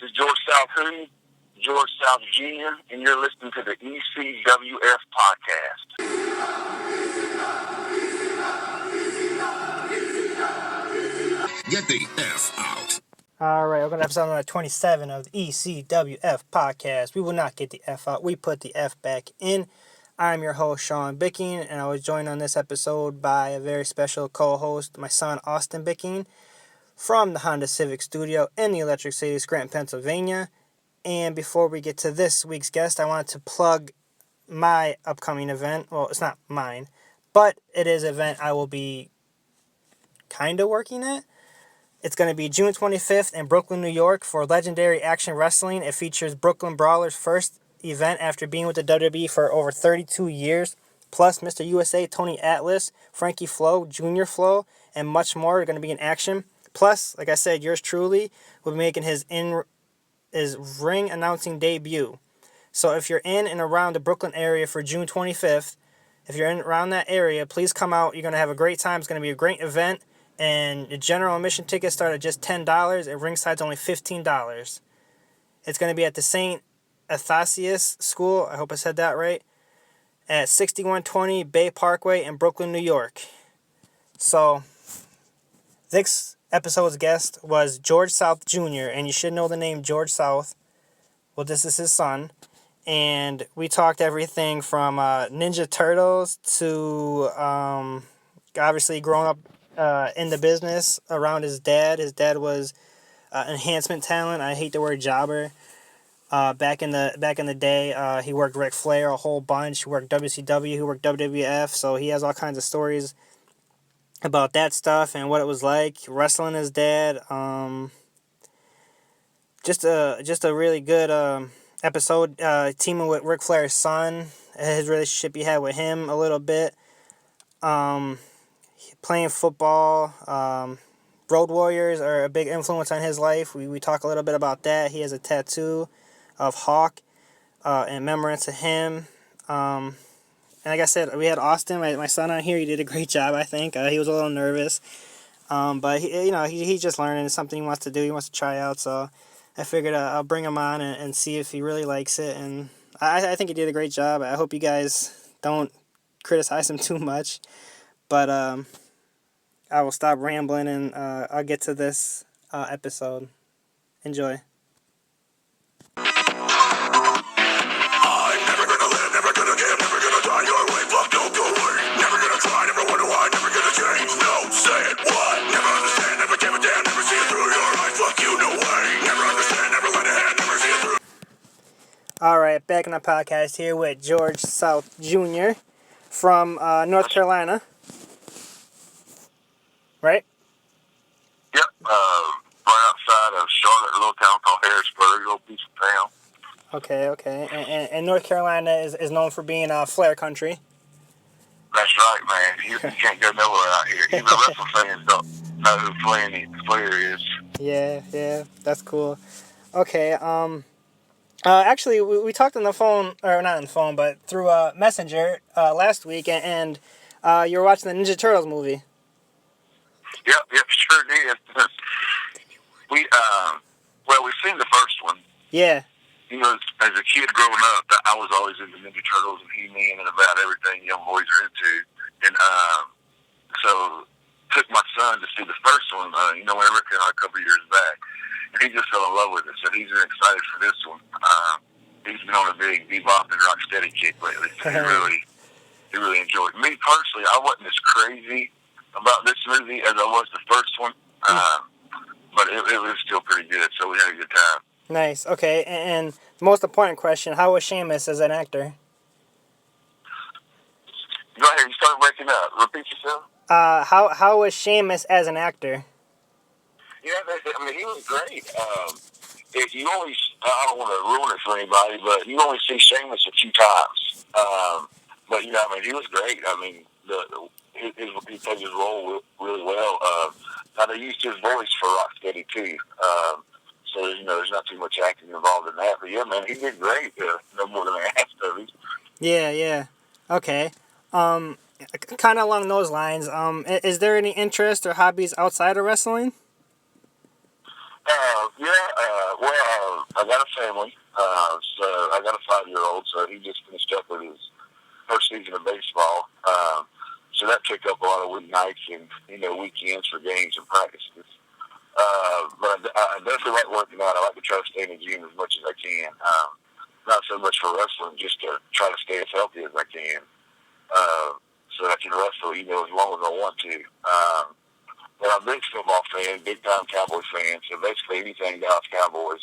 is George South who? George South Jr., and you're listening to the ECWF podcast. Get the F out. All right, we're going to episode number 27 of the ECWF podcast. We will not get the F out. We put the F back in. I'm your host, Sean Bicking, and I was joined on this episode by a very special co-host, my son, Austin Bicking, from the Honda Civic Studio in the Electric City, Scranton, Pennsylvania. And before we get to this week's guest, I wanted to plug my upcoming event. Well, it's not mine, but it is an event I will be kind of working at. It's going to be June 25th in Brooklyn, New York for Legendary Action Wrestling. It features Brooklyn Brawler's first event after being with the WWE for over 32 years. Plus, Mr. USA, Tony Atlas, Frankie Flo, Junior Flo, and much more are going to be in action. Plus, like I said, yours truly will be making his ring announcing debut. So if you're in and around the Brooklyn area for June 25th, if you're in around that area, please come out. You're going to have a great time. It's going to be a great event. And the general admission tickets start at just $10, and ringside's only $15. It's going to be at the St. Athanasius School, I hope I said that right, at 6120 Bay Parkway in Brooklyn, New York. So, this episode's guest was George South Jr., and you should know the name George South. Well, this is his son. And we talked everything from Ninja Turtles to obviously growing up in the business around his dad. His dad was enhancement talent. I hate the word jobber. Back in the day, he worked Ric Flair a whole bunch. He worked WCW. He worked WWF. So he has all kinds of stories about that stuff and what it was like wrestling his dad. Just a really good episode. Teaming with Ric Flair's son, his relationship he had with him a little bit. Playing football, Road Warriors are a big influence on his life. We talk a little bit about that. He has a tattoo of Hawk in remembrance of him. And like I said, we had Austin, my son, on here. He did a great job, I think. He was a little nervous, but he's just learning. It's something he wants to do. He wants to try out. So I figured I'll bring him on and see if he really likes it. And I think he did a great job. I hope you guys don't criticize him too much. But I will stop rambling and I'll get to this episode. Enjoy. I'm never gonna live, never gonna give, never gonna die your way. Fuck, don't go away. Never gonna try, never wonder why, never gonna change. No, say it, what? Never understand, never give a damn, never see it through your eyes. Fuck you, no way. Never understand, never let it hand, never see it through. Alright, back in the podcast here with George South Jr. from North Carolina. Right? Yep, right outside of Charlotte, a little town called Harrisburg, a little piece of town. Okay. And North Carolina is known for being Flair country. That's right, man. You can't go nowhere out here. Even wrestling fans don't know who Flair is. Yeah, that's cool. Okay, actually, we talked on the phone, or not on the phone, but through Messenger last week, and you were watching the Ninja Turtles movie. Yep, sure did. We've seen the first one. Yeah. You know, as a kid growing up, I was always into Ninja Turtles and He-Man and about everything young boys are into. And so took my son to see the first one, whenever it came out a couple of years back. And he just fell in love with it. So he's been excited for this one. He's been on a big Bebop and Rocksteady kick lately. So he really enjoyed it. Me personally, I wasn't as crazy about this movie as I was the first one. But it was still pretty good, so we had a good time. Nice. Okay, and the most important question, how was Sheamus as an actor? Go ahead, you started breaking up. Repeat yourself. How was Sheamus as an actor? Yeah, he was great. You always, I don't want to ruin it for anybody, but you only see Sheamus a few times. But, he was great. He played his role really well. Now, they used his voice for Rocksteady, too. So, there's not too much acting involved in that. But, yeah, man, he did great. No more than half of it. Yeah. Okay. Kind of along those lines, is there any interest or hobbies outside of wrestling? I got a family. So I got a 5-year-old. So he just finished up with his first season of baseball. So that took up a lot of weeknights and weekends for games and practices. But I definitely like working out. I like to try to stay in the gym as much as I can. Not so much for wrestling, just to try to stay as healthy as I can. So I can wrestle, as long as I want to. But I'm a big football fan, big time Cowboys fan. So basically anything Dallas Cowboys,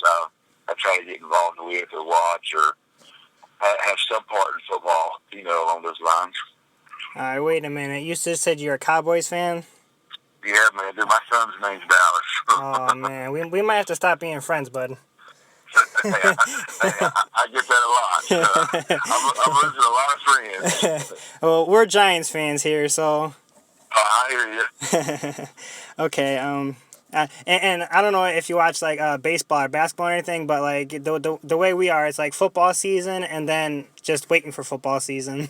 I try to get involved with or watch or have some part in football, along those lines. All right, wait a minute. You just said you're a Cowboys fan? Yeah, man, dude, my son's name's Dallas. Oh, man. We might have to stop being friends, bud. I get that a lot. I'm losing a lot of friends. Well, we're Giants fans here, so. I hear you. Okay. And I don't know if you watch like baseball or basketball or anything, but like the way we are, it's like football season and then just waiting for football season.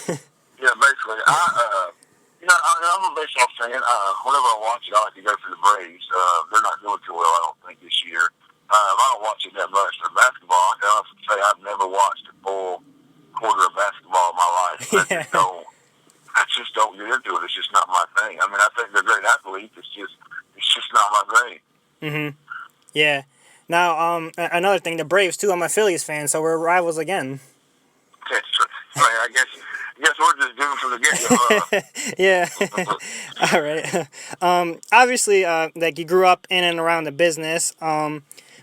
Yeah, basically. I'm a baseball fan. Whenever I watch it, I like to go for the Braves. They're not doing too well, I don't think, this year. I don't watch it that much. For basketball, I can honestly say I've never watched a full quarter of basketball in my life. Yeah. I just don't get into it. It's just not my thing. I mean, I think they're great athletes. It's just not my thing. Mhm. Yeah. Now, another thing, the Braves too. I'm a Phillies fan, so we're rivals again. I guess we're just doomed from the get-go. Yeah. All right. Obviously, like you grew up in and around the business.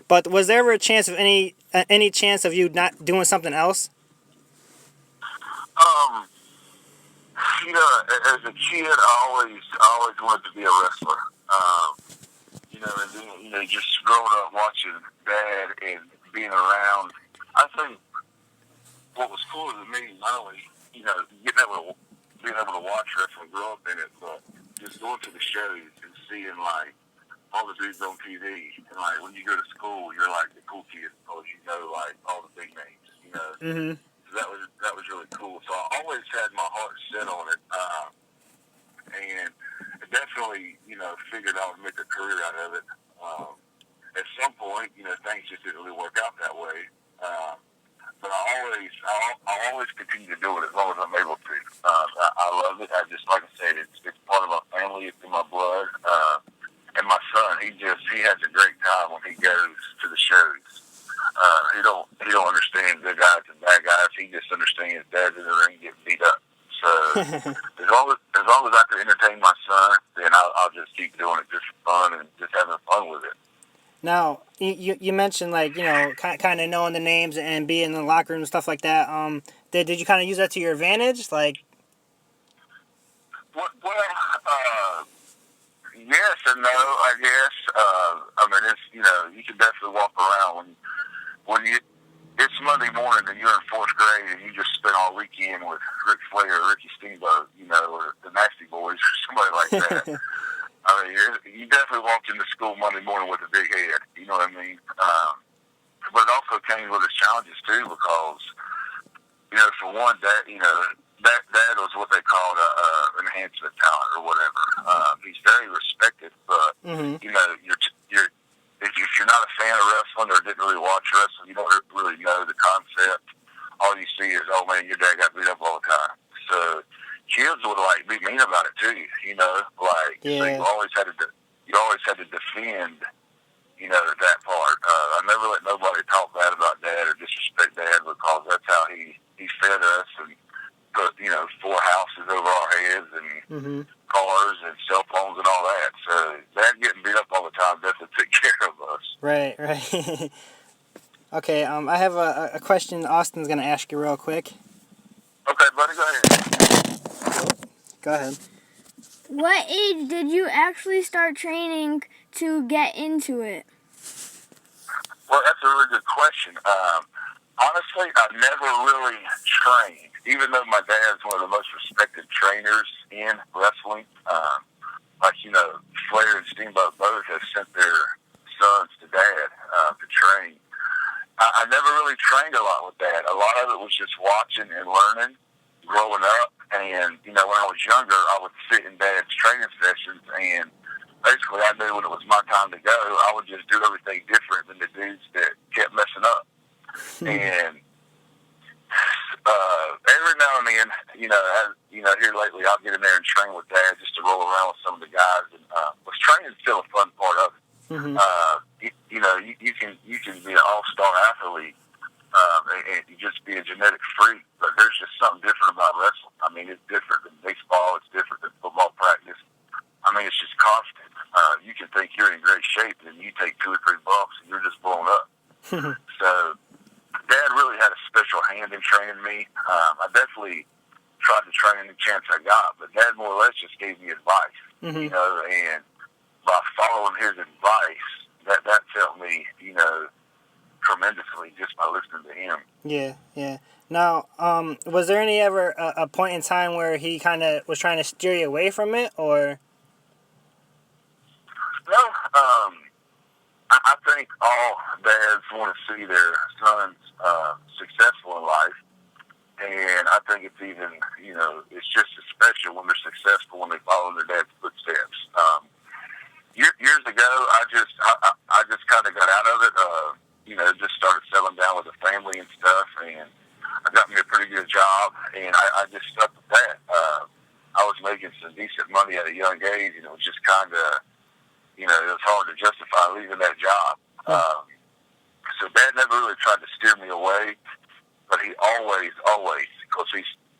But was there ever a chance of any chance of you not doing something else? As a kid, I always wanted to be a wrestler. And then, just growing up watching Dad and being around, I think what was cool to me, not only, being able to watch wrestling, grow up in it, but just going to the shows and seeing, like, all the dudes on TV. And, like, when you go to school, you're, like, the cool kid because you know, like, all the big names, Mm-hmm. So that was really cool. So I always had my heart set on it. And I definitely, figured I would make a career out of it. At some point, things just didn't really work out that way. But I always continue to do it as long as I'm able to. I love it. Like I said, it's part of my family. It's in my blood. And my son, he has a great time when he goes to the shows. He don't understand good guys and bad guys. He just understands dad's in the ring getting beat up. So as long as I can entertain my son, then I'll just keep doing it just for fun and just having fun with it. Now, you mentioned like kind of knowing the names and being in the locker room and stuff like that. Did you kind of use that to your advantage? Like, well, yes and no, I guess. I mean, it's you can definitely walk around when it's Monday morning and you're in 4th grade and you just spent all weekend with Ric Flair or Ricky Steamboat, or the Nasty Boys or somebody like that. I mean, you definitely walked into school Monday morning with a big head. You know what I mean? But it also came with its challenges too, because for one, that was what they called enhancement talent or whatever. He's very respected, but mm-hmm. If you're not a fan of wrestling or didn't really watch wrestling, you don't really know the concept. All you see is, oh man, your dad got beat up all the time. So kids would like be mean about it too, Yeah. So you always had to defend, that part. I never let nobody talk bad about Dad or disrespect Dad because that's how he fed us and put 4 houses over our heads and mm-hmm. cars and cell phones and all that. So Dad getting beat up all the time definitely took care of us. Right. Okay. I have a question Austin's gonna ask you real quick. Okay, buddy, go ahead. Go ahead. What age did you actually start training to get into it? Well, that's a really good question. Honestly, I never really trained, even though my dad's one of the most respected trainers in wrestling. Flair and Steamboat both have sent their sons to Dad to train. I never really trained a lot with Dad. A lot of it was just watching and learning, growing up. And, when I was younger, I would sit in Dad's training sessions, and basically I knew when it was my time to go, I would just do everything different than the dudes that kept messing And every now and then, here lately, I'll get in there and train with Dad just to roll around with some of the guys. And was training still a fun part of it. You can be an all-star athlete and you just be a genetic freak, but there's just something different about wrestling. I mean, it's different than baseball. It's different than football practice. I mean, it's just constant. You can think you're in great shape, and you take 2 or 3 bumps, and you're just blown up. So, Dad really had a special hand in training me. I definitely tried to train any chance I got, but Dad more or less just gave me advice, and by following his advice, that helped me, tremendously just by listening to him. Yeah. Now, was there any ever a point in time where he kind of was trying to steer you away from it, or? No, I think all dads want to see their sons successful in life, and I think it's even, it's just as special when they're successful when they follow their dad's footsteps. Years ago, I just kind of got out of it. Just started settling down with a family and stuff, and I got me a pretty good job, and I just stuck with that. I was making some decent money at a young age, and it was just kind of, it was hard to justify leaving that job. So Dad never really tried to steer me away, but he always, because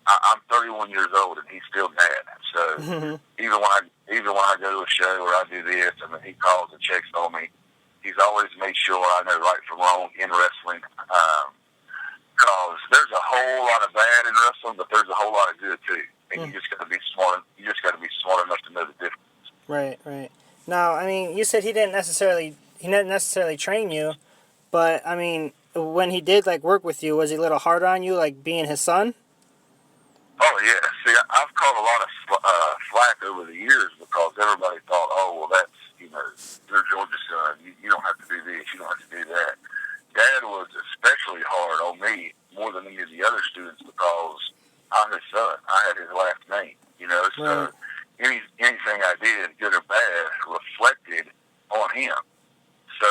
I'm 31 years old and he's still Dad. So even when I go to a show or I do this, I mean, he calls and checks on me. He's always made sure I know right from wrong in wrestling. Because there's a whole lot of bad in wrestling, but there's a whole lot of good too. And you just got to be smart. You just got to be smart enough to know the difference. Right. Now, I mean, you said he didn't necessarily train you, but I mean, when he did work with you, was he a little harder on you, being his son? Oh yeah. See, I've caught a lot of flack over the years because everybody thought, oh well, that's you're George's son. You don't have to do this. You don't have to do that. Dad was especially hard on me more than any of the other students because I'm his son. I had his last name. So anything I did, good or bad, reflected on him. So,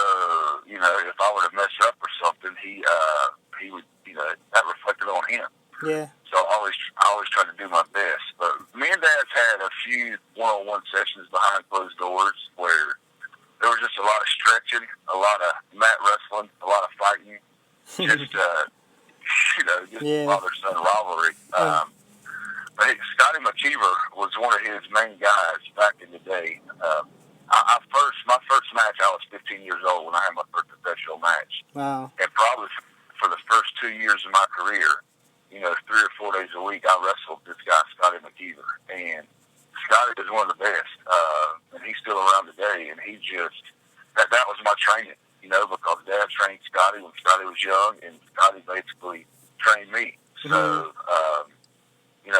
if I were to mess up or something, he would, that reflected on him. Yeah. So I always try to do my best. But me and Dad's had a few one-on-one sessions behind closed doors where there was just a lot of stretching, a lot of mat wrestling, a lot of fighting, just father-son rivalry. But Scotty McKeever was one of his main guys back in the day. My first match, I was 15 years old when I had my first professional match. Wow. And probably for the first 2 years of my career, 3 or 4 days a week, I wrestled this guy, Scotty McKeever. And Scotty is one of the best. And he's still around today. And he just, that was my training, because Dad trained Scotty when Scotty was young, and Scotty basically trained me. So,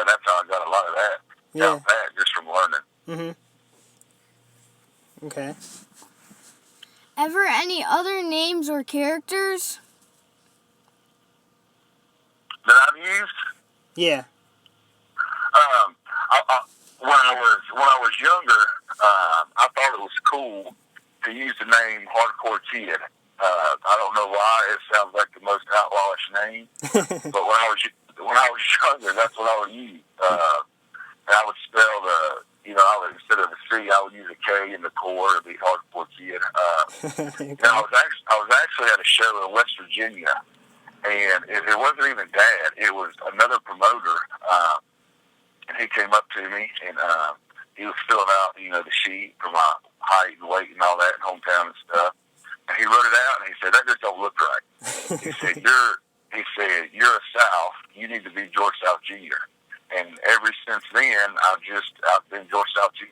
that's how I got a lot of that. Yeah. Just from learning. Okay. Ever any other names or characters that I've used? Yeah. When I was younger, I thought it was cool to use the name Hardcore Kid. I don't know why. It sounds like the most outlawish name. But when I was younger, that's what I would use. And I would spell instead of a C, I would use a K in the core to be Hardcore Kid. Okay. And I was actually at a show in West Virginia, and it wasn't even Dad. It was another promoter, and he came up to me, and he was filling out, the sheet for my height and weight and all that, and hometown and stuff. And he wrote it out, and he said, "That just don't look right." He said, "You're a South. You need to be George South Jr." And ever since then, I've been George South Jr.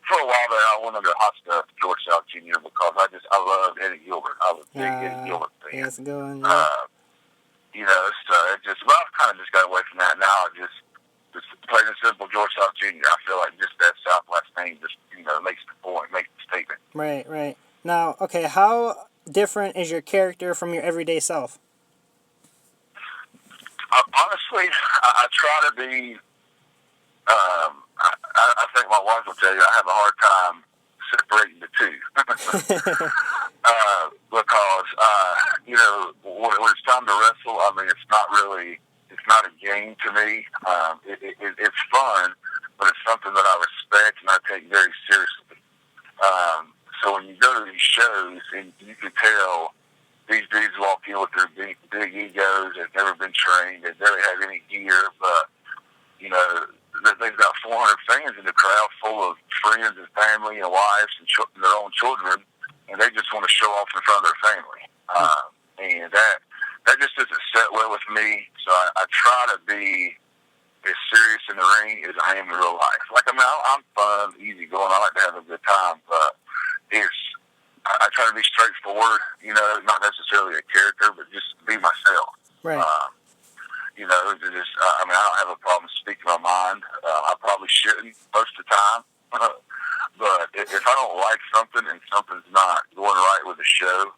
For a while there, I went under hot stuff George South Jr. because I loved Eddie Gilbert. I was a big Eddie Gilbert fan. Yeah, it's a good one. So I've kind of just got away from that now. I just plain and simple George South Jr. I feel like just that Southwest name just makes the point, makes the statement. Right. Now, okay, how different is your character from your everyday self? Honestly, I try to be. I think my wife will tell you I have a hard time separating the two because when it's time to wrestle, I mean, it's not a game to me. It's fun, but it's something that I respect and I take very seriously. So when you go to these shows, and you can tell these dudes walk in with their big egos. They've never been trained. They barely have any gear, but you know, they've got 400 fans in the crowd, full of friends and family and wives and their own children, and they just want to show off in front of their family. And that just doesn't sit well with me. So I try to be as serious in the ring as I am in real life. Like, I mean, I'm fun, easy going. I like to have a good time, but I try to be straightforward, you know, not necessarily a character, but just be myself. Right. You know, I mean, I don't have a problem speaking my mind. I probably shouldn't most of the time. But if I don't like something and something's not going right with the show,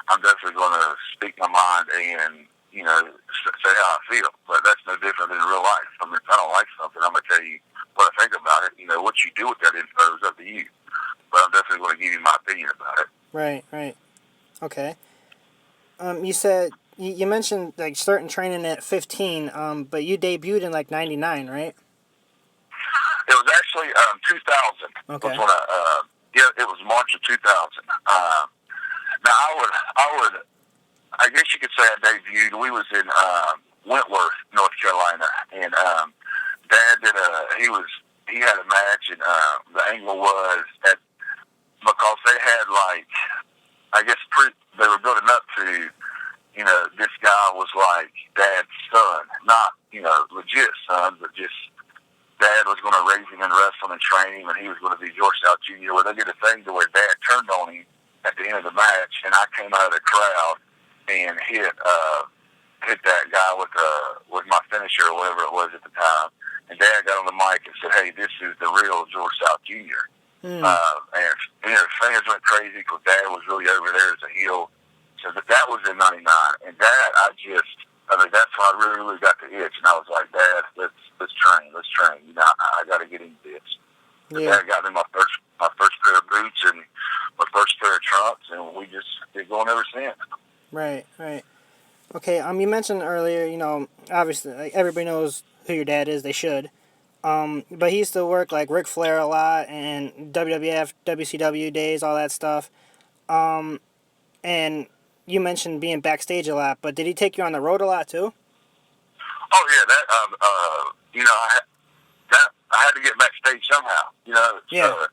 I'm definitely going to speak my mind and, you know, say how I feel. But that's no different than real life. I mean, if I don't like something, I'm going to tell you what I think about it. You know, what you do with that info is up to you. But I'm definitely going to give you my opinion about it. Right. Okay. You said, you mentioned, like, starting training at 15, but you debuted in, like, 99, right? It was actually 2000. Okay. Was when it was March of 2000. Now, I guess you could say I debuted. We was in Wentworth, North Carolina, and Dad he had a match, and the angle was that because they had, like, I guess they were building up to, you know, this guy was like Dad's son, not, you know, legit son, but just Dad was going to raise him in wrestling and train him, and he was going to be George South Jr. Well, they did a thing to where Dad turned on him at the end of the match, and I came out of the crowd and hit that guy with my finisher or whatever it was at the time. And Dad got on the mic and said, "Hey, this is the real George South Jr." And you know, fans went crazy because Dad was really over there as a heel. So that was in '99, and that that's when I really got the itch, and I was like, "Dad, let's train. You know, I got to get into this." Yeah. Dad got me my first pair of boots and my first pair of trunks, and we just been going ever since. Right. Okay. You mentioned earlier, you know, obviously, like, everybody knows who your dad is. They should. But he used to work like Ric Flair a lot and WWF, WCW days, all that stuff. And you mentioned being backstage a lot, but did he take you on the road a lot too? Oh yeah, that you know, I had to get backstage somehow. You know, yeah. So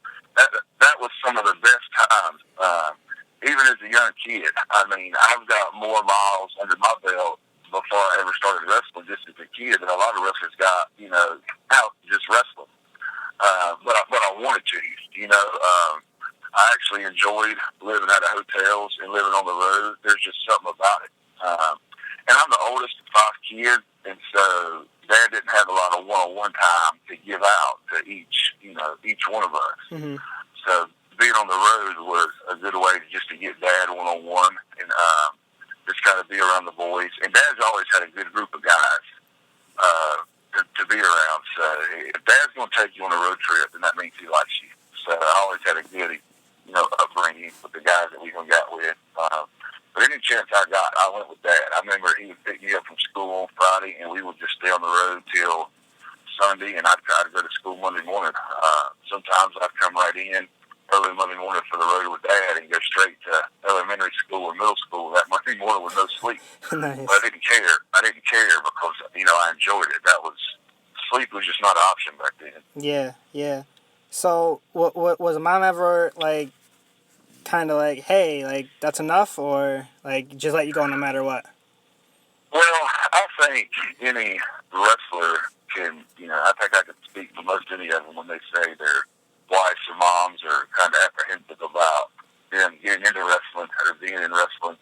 that was some of the best times. Even as a young kid, I mean, I've got more miles under my belt before I ever started wrestling, just as a kid, than a lot of wrestlers got, you know, out just wrestling. But I wanted to, you know. I actually enjoyed living out of hotels and living on the road. There's just something about it. And I'm the oldest of 5 kids, and so Dad didn't have a lot of one-on-one time to give out to each one of us. Mm-hmm. So being on the road was a good way to get Dad one-on-one and just kind of be around the boys. And Dad's always had a good group of guys to be around. So if Dad's going to take you on a road trip, then that means he likes you. So I always had a good, you know, upbringing with the guys that we got with. But any chance I got, I went with Dad. I remember he would pick me up from school on Friday, and we would just stay on the road till Sunday, and I'd try to go to school Monday morning. Sometimes I'd come right in early Monday morning for the road with Dad and go straight to elementary school or middle school that Monday morning with no sleep. Nice. But I didn't care because, you know, I enjoyed it. Sleep was just not an option back then. Yeah. So, what was Mom ever, like, kind of like, hey, like, that's enough, or, like, just let you go no matter what? Well, I think any wrestler can, you know, I think I can speak for most any of them when they say their wives or moms are kind of apprehensive about them getting into wrestling or being in wrestling.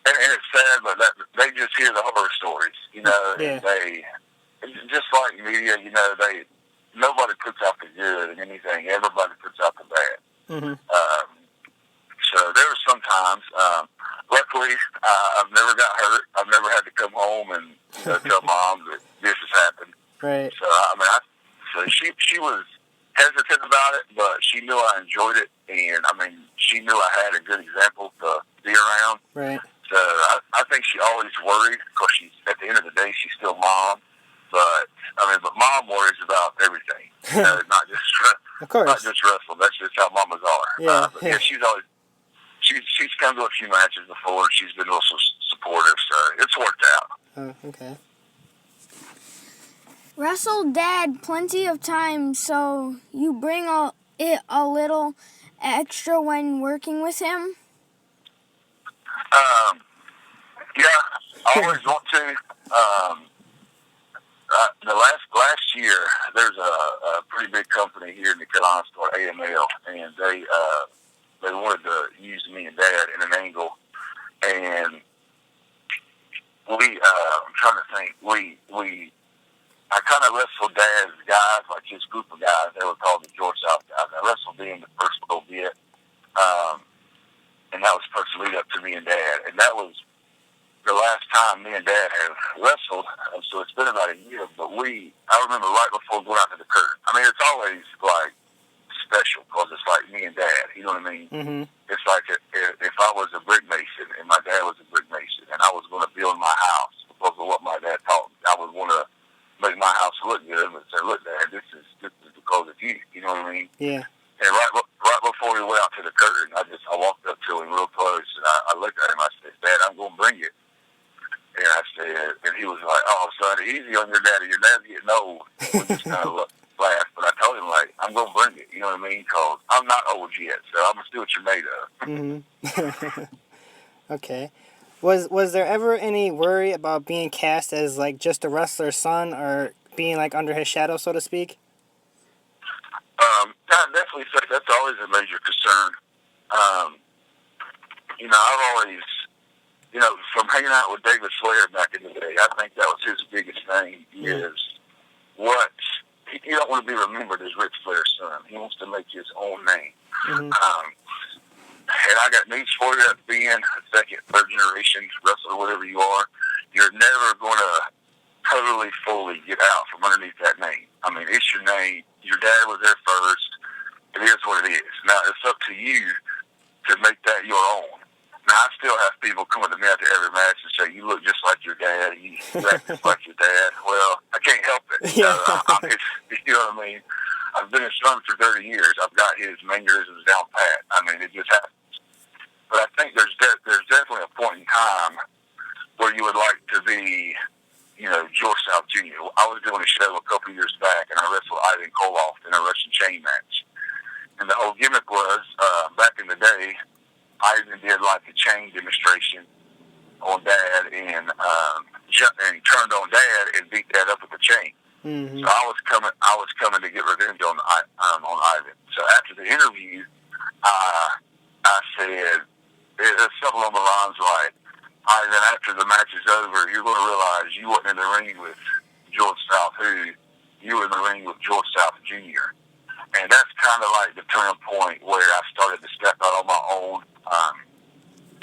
And it's sad, but they just hear the horror stories, you know, yeah. And they, just like media, you know, nobody puts out the good in anything. Everybody puts out the bad. Mm-hmm. So there were some times, luckily, I've never got hurt. I've never had to come home and, you know, tell Mom that this has happened. Right. So, I mean, so she was hesitant about it, but she knew I enjoyed it. And, I mean, she knew I had a good example to be around. Right. always worried because she's, at the end of the day, she's still mom. But mom worries about everything. Not just Of course. not just wrestle. That's just how mamas are. Yeah. Yeah, she's always she's come to a few matches before, and she's been also supportive. So it's worked out. Oh, okay. Wrestled Dad plenty of times, so you bring it a little extra when working with him? Yeah, I always want to. The last year, there's a pretty big company here in the Carolinas called AML, and they wanted to use me and Dad in an angle, and I'm trying to think, I kind of wrestled Dad's guys, like his group of guys. They were called the George South guys. I wrestled them the first little bit, and that was supposed to lead up to me and Dad. And that was the last time me and Dad have wrestled. So it's been about a year. But I remember right before going out to the curtain. I mean, it's always like special because it's like me and Dad. You know what I mean? Mm-hmm. It's like if I was a brick mason and my dad was a brick mason, and I was going to build my house because of what my dad taught me, I would want to make my house look good and say, "Look, Dad, this is because of you." You know what I mean? Yeah. And right before we went out to the curtain, I walked up to him real close, and I looked at him. I said, "Dad, I'm going to bring it." And I said, and he was like, "Oh, son, easy on your daddy. Your dad's getting old." We just kind of laughed. But I told him, like, I'm going to bring it. You know what I mean? Because I'm not old yet, so I'm going to see what you're made of. Mm-hmm. Okay. Was there ever any worry about being cast as, like, just a wrestler's son or being, like, under his shadow, so to speak? I definitely think that's always a major concern. I've always, from hanging out with David Slayer back in the day, I think that was his biggest thing is he don't want to be remembered as Ric Flair's son. He wants to make his own name. Mm-hmm. And I got news for you, being a second, third generation wrestler, whatever you are, you're never going to totally, fully get out from underneath that name. I mean, it's your name. Your dad was there first. It is what it is. Now, it's up to you to make that your own. Now, I still have people come to me after every match and say, "You look just like your dad. You act just like your dad." Well, I can't help it. Yeah. You know what I mean? I've been his son for 30 years. I've got his mannerisms down pat. I mean, it just happens. But I think there's definitely a point in time where you would like to be, George South Jr. I was doing a show a couple years back, and I wrestled Ivan Koloff in a Russian chain match. And the whole gimmick was, back in the day, Ivan did like a chain demonstration on Dad, and he turned on Dad and beat Dad up with the chain. Mm-hmm. So I was coming to get revenge on Ivan. So after the interview, I said, there's something along the lines like, "Ivan, after the match is over, you're going to realize you weren't in the ring with George South who, you were in the ring with George South Jr." And that's kind of like the turning point where I started to step out on my own,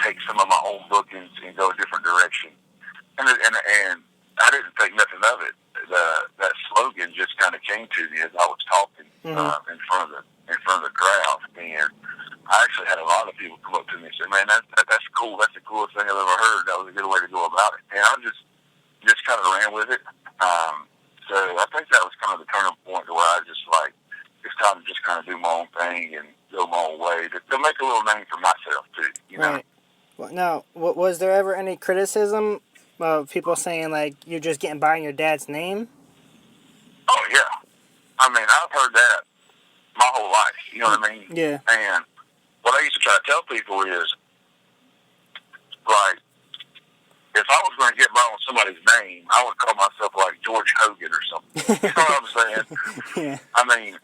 take some of my own bookings and go a different direction. And I didn't think nothing of it. That slogan just kind of came to me as I was talking in front of the crowd. And I actually had a lot of people come up to me and say, "Man, that's cool. That's the coolest thing I've ever heard. That was a good way to go about it." And I just kind of ran with it. So I think that was kind of the turning point where I just like, it's time to just kind of do my own thing and go my own way to make a little name for myself too. You know? Right. Well, now, was there ever any criticism of people saying, like, you're just getting by in your dad's name? Oh yeah. I mean, I've heard that my whole life. You know what I mean? Yeah. And what I used to try to tell people is, like, if I was going to get by on somebody's name, I would call myself like George Hogan or something. You know what I'm saying? Yeah. I mean,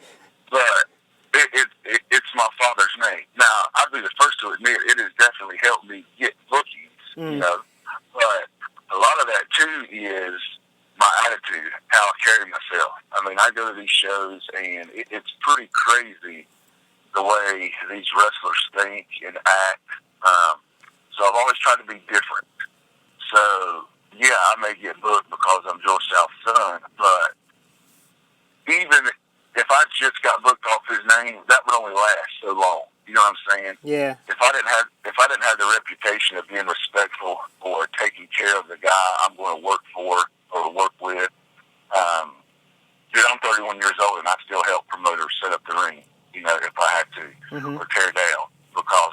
but it's my father's name. Now, I'd be the first to admit it has definitely helped me get bookings, but a lot of that too is my attitude, how I carry myself. I mean, I go to these shows and it's pretty crazy the way these wrestlers think and act. So I've always tried to be different. So, yeah, I may get booked because I'm George South's son, but even if I just got booked off his name, that would only last so long. You know what I'm saying? Yeah. If I didn't have the reputation of being respectful or taking care care of the guy I'm going to work for or work with. Dude, I'm 31 years old, and I still help promote or set up the ring, if I had to, or tear down, because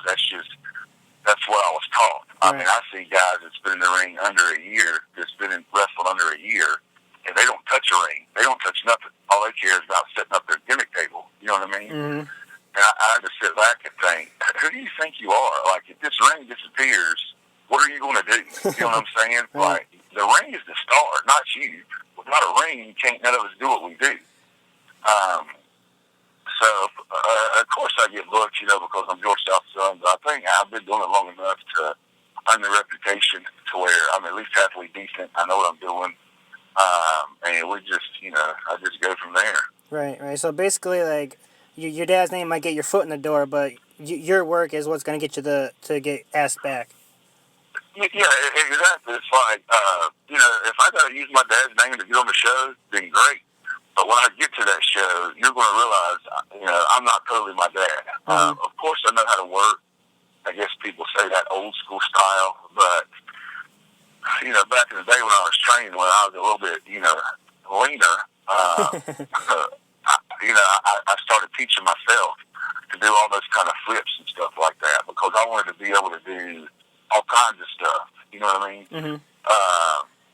that's what I was taught. Right. I mean, I see guys that's been in the ring under a year, that's been in wrestling under a year, and they don't touch a ring. They don't touch nothing. All they care is about setting up their gimmick table. You know what I mean? Mm-hmm. And I just sit back and think, who do you think you are? Like, if this ring disappears, what are you going to do? You know what I'm saying? Right. Like, the ring is the star, not you. Without a ring, none of us do what we do. So, of course I get booked, because I'm George South's son, but I think I've been doing it long enough to earn the reputation to where I'm at least halfway decent. I know what I'm doing. And we just, I just go from there. Right. So basically, like, your dad's name might get your foot in the door, but your work is what's going to get you to get asked back. Yeah, exactly. It's like, if I got to use my dad's name to get on the show, then great. But when I get to that show, you're going to realize, I'm not totally my dad. Of course, I know how to work. I guess people say that old school style, but, back in the day when I was training, when I was a little bit, leaner, I started teaching myself to do all those kind of flips and stuff like that, because I wanted to be able to do all kinds of stuff. You know what I mean? Mm-hmm.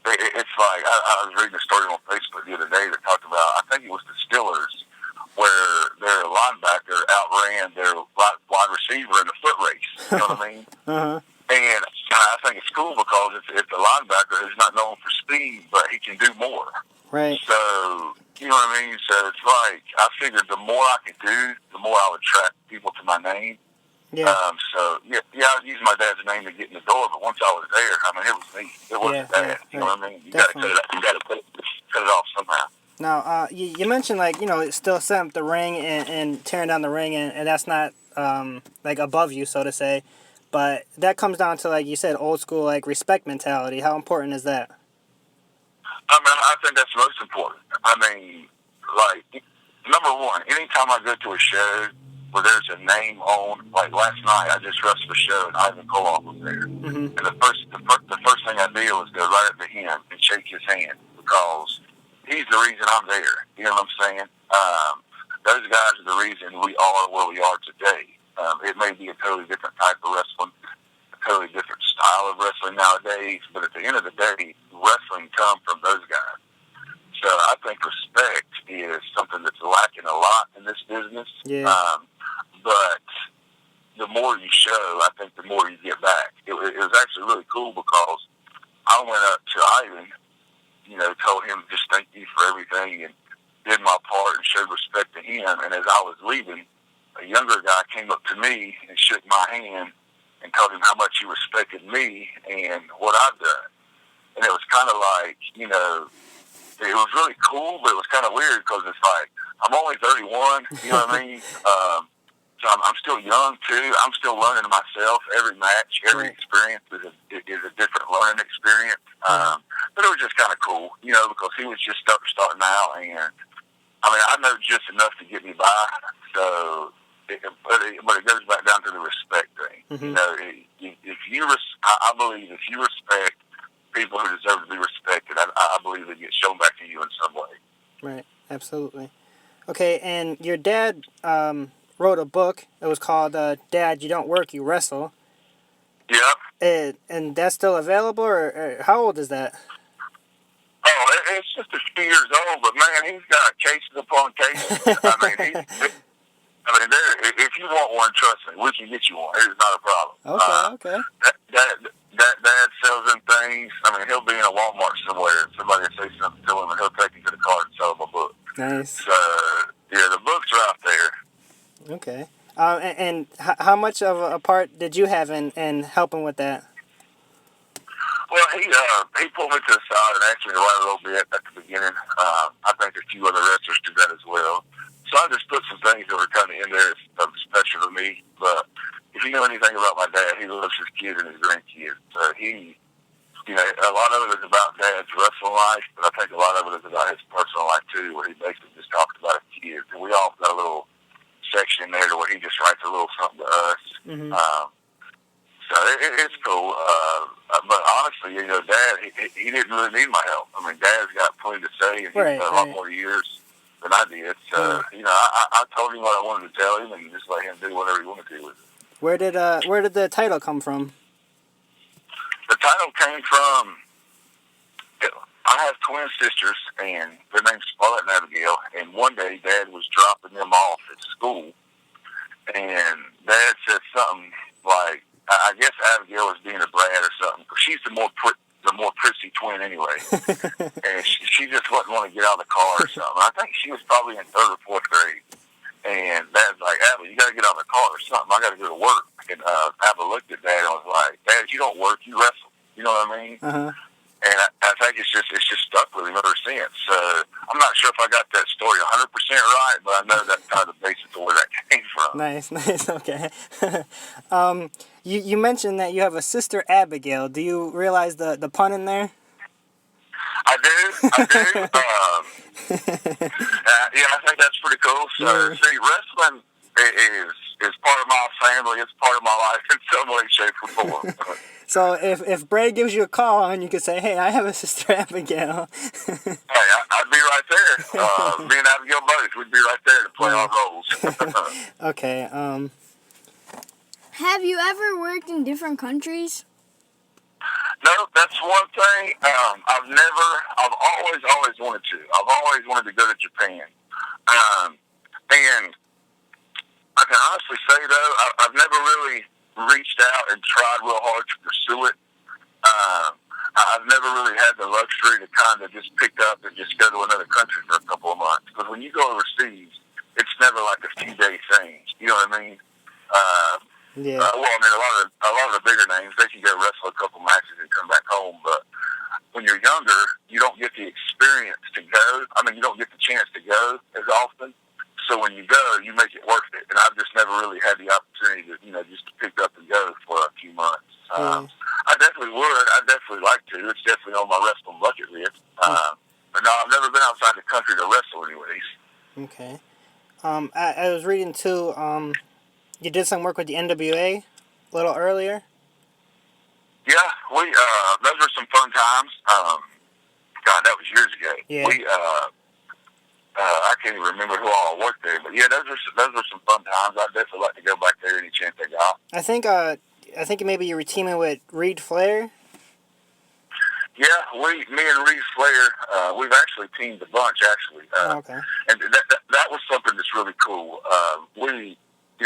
It's like, I was reading a story on Facebook the other day that talked about, I think it was the Steelers, where their linebacker outran their wide receiver in the foot race. You know what I mean? And I think it's cool because it's a linebacker who's not known for speed, but he can do more. Right. So, you know what I mean? So it's like, I figured the more I could do, the more I would attract people to my name. Yeah. So, I used my dad's name to get in the door, but once I was there, I mean, it was me. It wasn't dad. You know what I mean? You got to cut it off somehow. Now, you mentioned, like, it's still setting up the ring and tearing down the ring, and that's not, like, above you, so to say. But that comes down to, like you said, old school, like, respect mentality. How important is that? I mean, I think that's most important. I mean, like, number one, anytime I go to a show where there's a name on, like last night, I just wrestled a show and Ivan Koloff was there. Mm-hmm. And the first thing I did was go right up to him and shake his hand, because he's the reason I'm there. You know what I'm saying? Those guys are the reason we are where we are today. It may be a totally different type of wrestling, a totally different style of wrestling nowadays, but at the end of the day, wrestling comes from those guys. So I think respect is something that's lacking a lot in this business. Yeah. But the more you show, I think the more you get back. It was actually really cool because I went up to Ivan, told him just thank you for everything and did my part and showed respect to him. And as I was leaving, a younger guy came up to me and shook my hand and told him how much he respected me and what I've done. And it was kind of like, it was really cool, but it was kind of weird because it's like, I'm only 31, you know what I mean? So I'm still young, too. I'm still learning myself. Every match, every experience is a different learning experience. But it was just kind of cool, because he was just starting out. And, I mean, I know just enough to get me by. So, but it goes back down to the respect thing. Mm-hmm. I believe if you respect people who deserve to be respected, I believe it gets shown back to you in some way. Right, absolutely. Okay, and your dad wrote a book. It was called Dad, You Don't Work, You Wrestle. Yeah. And that's still available, or how old is that? Oh, it's just a few years old, but man, he's got cases upon cases. If you want one, trust me, we can get you one. It's not a problem. Okay. Dad sells them things. I mean, he'll be in a Walmart somewhere, and somebody will say something to him, and he'll take him to the car and sell him a book. Nice. So, the books are out there. Okay. And how much of a part did you have in helping with that? Well, he pulled me to the side and asked me to write a little bit at the beginning. I think a few other wrestlers do that as well. So I just put some things that were kind of in there special to me. But if you know anything about my dad, he loves his kids and his grandkids. So a lot of it is about Dad's wrestling life, but I think a lot of it is about his personal life too, where he basically just talks about his kids. And we all got a little section in there to where he just writes a little something to us. Mm-hmm. So it's cool. But honestly, Dad, he didn't really need my help. I mean, Dad's got plenty to say, and he's got a lot more years than I did. So, I told him what I wanted to tell him, and just let him do whatever he wanted to do with it. Where did the title come from? The title came from, I have twin sisters, and their name's Scarlett and Abigail, and one day Dad was dropping them off at school, and Dad said something like, I guess Abigail was being a brat or something, because she's the more prissy twin anyway, and she just wasn't want to get out of the car or something. I think she was probably in 3rd or 4th grade, and Dad's like, Abby, you got to get out of the car or something. I got to go to work. And Abby looked at Dad and was like, Dad, you don't work, you wrestle. You know what I mean? Uh-huh. And I think it's just stuck with him ever since. So I'm not sure if I got that story 100% right, but I know that's kind of the basis of where that came from. Nice, okay. You mentioned that you have a sister, Abigail. Do you realize the pun in there? I do. Yeah, I think that's pretty cool. So, see, wrestling is part of my family. It's part of my life in some way, shape, or form. So if Bray gives you a call and you could say, hey, I have a sister, Abigail. Hey, I'd be right there. Me and Abigail buddies, we'd be right there to play our roles. Okay. Have you ever worked in different countries? No, that's one thing. I've always wanted to. I've always wanted to go to Japan. And I can honestly say, though, I've never really reached out and tried real hard to pursue it. I've never really had the luxury to kind of just pick up and just go to another country for a couple of months. Because when you go overseas, it's never like a few-day thing. You know what I mean? Yeah. Well, I mean, a lot of the bigger names, they can go wrestle a couple matches and come back home. But when you're younger, you don't get the experience to go. I mean, you don't get the chance to go as often. So when you go, you make it worth it. And I've just never really had the opportunity to, just to pick up and go for a few months. I definitely would. I'd definitely like to. It's definitely on my wrestling bucket list. But no, I've never been outside the country to wrestle anyways. Okay. I was reading too, you did some work with the NWA a little earlier? Yeah, those were some fun times. God, that was years ago. Yeah. I can't even remember who all worked there, but yeah, those were some fun times. I'd definitely like to go back there any chance I got. I think maybe you were teaming with Reed Flair. Yeah, me and Reed Flair, we've actually teamed a bunch actually. Okay. And that was something that's really cool.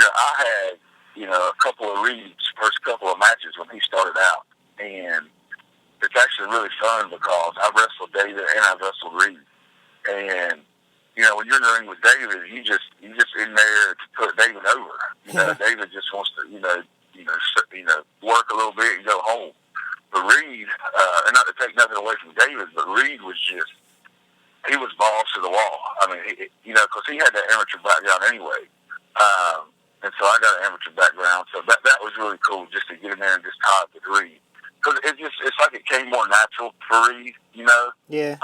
I had a couple of Reed's first couple of matches when he started out, and it's actually really fun because I wrestled David and I wrestled Reed, and when you're in the ring with David, you just in there to put David over. David just wants to, work a little bit and go home. But Reed, and not to take nothing away from David, but Reed was he was balls to the wall. I mean, because he had that amateur background anyway. And so I got an amateur background, so that was really cool just to get in there and just tie up with Reed. Because it's like it came more natural for Reed, Yeah.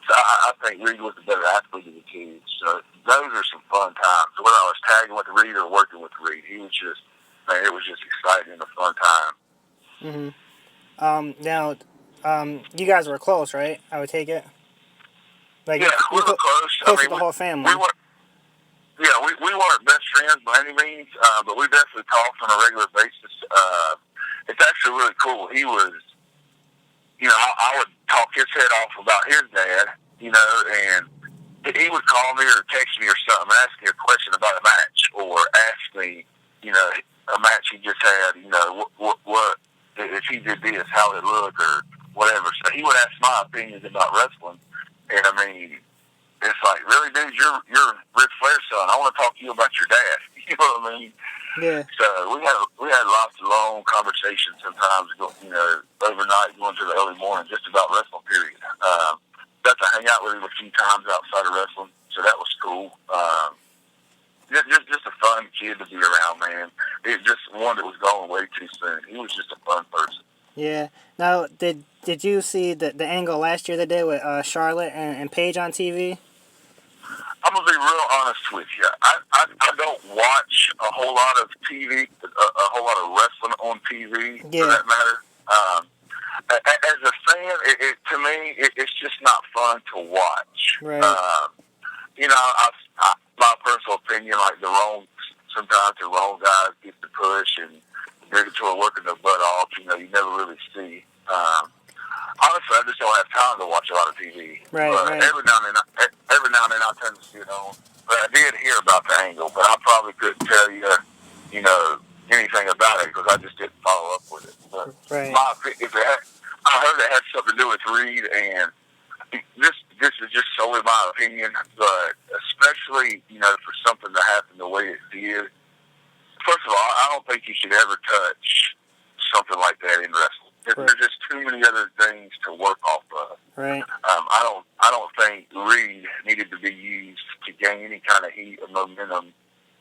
So I think Reed was the better athlete of the two. So those are some fun times. Whether I was tagging with Reed or working with Reed, it was just exciting and a fun time. Mm-hmm. Now, you guys were close, right? I would take it. Like, yeah, we were close. Close to the whole family. We weren't best friends by any means, but we definitely talked on a regular basis. It's actually really cool. He was, I would talk his head off about his dad, and he would call me or text me or something and ask me a question about a match or ask me, a match he just had, what if he did this, how it looked or whatever. So he would ask my opinions about wrestling, and I mean, it's like, really, dude, you're Ric Flair's son. I want to talk to you about your dad. You know what I mean? Yeah. So we had lots of long conversations sometimes, overnight, going to the early morning, just about wrestling. Period. Got to hang out with him a few times outside of wrestling, so that was cool. Just a fun kid to be around, man. It just one that was going way too soon. He was just a fun person. Yeah. Now, did you see the angle last year they did with Charlotte and Paige on TV? I'm gonna be real honest with you. I don't watch a whole lot of TV, a whole lot of wrestling on TV, for that matter. as a fan, to me, it's just not fun to watch. Right. You know, my personal opinion, like sometimes the wrong guys get the push and Negatory working their butt off. You know, you never really see. Honestly, I just don't have time to watch a lot of TV. Right, but right. every now and then I tend to see it on. But I did hear about the angle, but I probably couldn't tell you, you know, anything about it because I just didn't follow up with it. But Right. I heard it had something to do with Reed, and this is just solely my opinion. But especially, you know, for something to happen the way it did. First of all, I don't think you should ever touch something like that in wrestling. There's just too many other things to work off of. Right. I don't think Reed needed to be used to gain any kind of heat or momentum,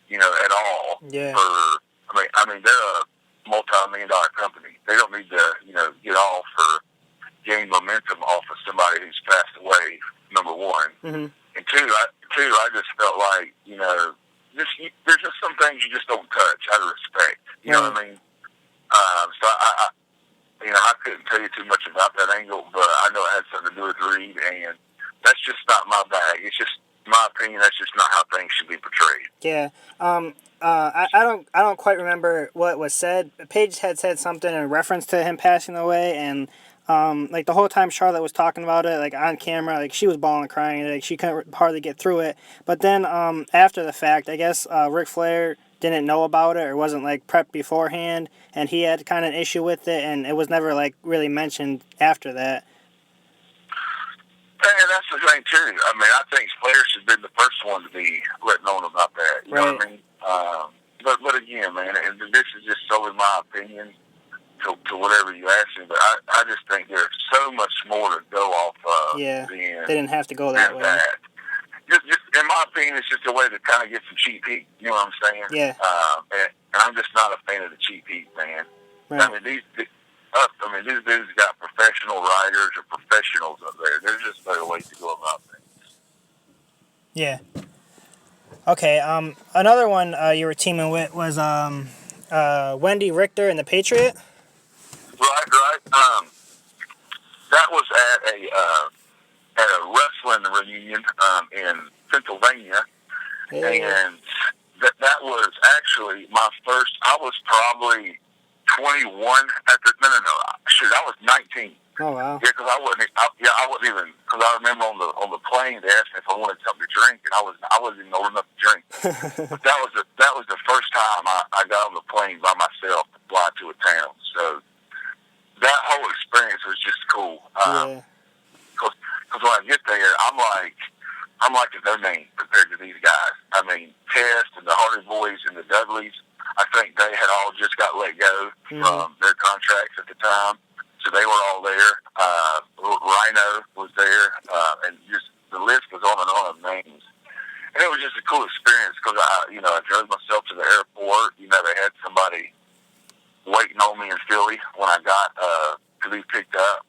you know, at all. Yeah. I mean, they're a multi-million-dollar company. They don't need to, you know, get off or gain momentum off of somebody who's passed away. Number one, Mm-hmm. and two, I just felt like, you know, there's just some things you just don't touch out of respect. You know what I mean? So I couldn't tell you too much about that angle, but I know it had something to do with Reed, and that's just not my bag. It's just my opinion. That's just not how things should be portrayed. Yeah. I don't quite remember what was said. Paige had said something in reference to him passing away, and like the whole time Charlotte was talking about it, like on camera, like she was bawling, crying, like she couldn't hardly get through it. But then after the fact, I guess Ric Flair didn't know about it or wasn't like prepped beforehand, and he had kind of an issue with it, and it was never like really mentioned after that. And that's the thing too. I mean, I think Flair should have been the first one to be let known about that. You know what I mean? But again, man, and this is just solely my opinion to whatever you ask me. But I just think there's so much more to go off of. Yeah, than, they didn't have to go that way. That. Just in my opinion, it's just a way to kind of get some cheap heat. You know what I'm saying? Yeah. And I'm just not a fan of the cheap heat, man. Right. I mean, these dudes got professional writers or professionals up there. There's just better ways to go about things. Yeah. Okay. Another one you were teaming with was Wendy Richter and the Patriot. Right. That was at a wrestling reunion in Pennsylvania, and that was actually my first. I was probably 21 at the no. Shoot, I was 19. Oh wow. Yeah, because I wasn't even. Because I remember on the plane they asked me if I wanted something to drink, and I wasn't even old enough to drink. But that was the first time I got on the plane by myself to fly to a town. So that whole experience was just cool. Yeah. Because when I get there, I'm like a no name compared to these guys. I mean, Test and the Hardy Boys and the Dudleys. I think they had all just got let go from their contracts at the time. So they were all there. Rhino was there, and just the list was on and on of names. And it was just a cool experience because I drove myself to the airport. You know, they had somebody waiting on me in Philly when I got to be picked up.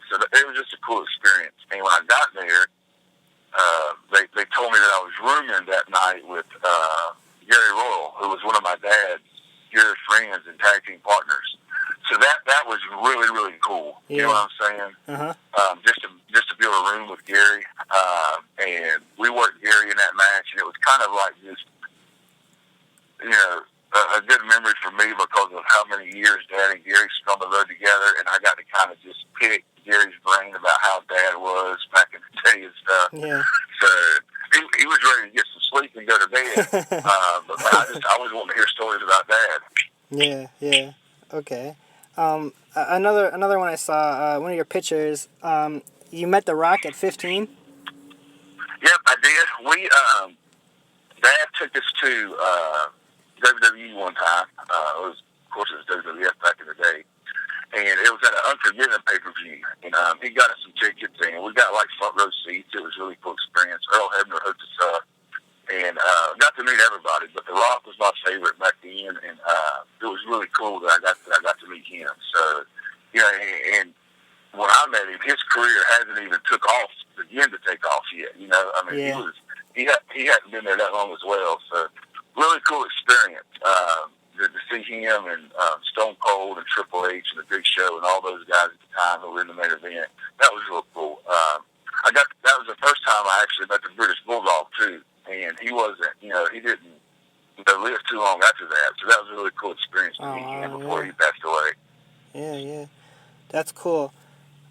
So it was just a cool experience. And when I got there, they told me that I was rooming that night with Gary Royal, who was one of my dad's dear friends and tag team partners. So that was really, really cool. Yeah. You know what I'm saying? Uh-huh. Just to be able to room with Gary, and we worked Gary in that match, and it was kind of like just, you know, a good memory for me because of how many years Dad and Gary spent on the road together, and I got to kind of just pick Gary's brain about how Dad was back in the day and stuff. Yeah. So he was ready to get some sleep and go to bed, but I always wanted to hear stories about Dad. Yeah. Okay. Another one I saw, one of your pictures, you met The Rock at 15? Yep, I did. We, Dad took us to WWE one time. It was WWF back in the day. And it was at an Unforgiven pay-per-view. And he got us some tickets, and we got, like, front row seats. It was a really cool experience. Earl Hebner hooked us up. And got to meet everybody. But The Rock was my favorite back then. And it was really cool that I got to meet him. So, you know, and when I met him, his career hasn't even begun to take off yet. You know, I mean, he hadn't been there that long as well. So, really cool experience. to see him and Stone Cold and Triple H and the Big Show and all those guys at the time who were in the main event, that was real cool. That was the first time I actually met the British Bulldog too, and he wasn't, he didn't live too long after that. So that was a really cool experience to meet him before he passed away. Yeah, that's cool.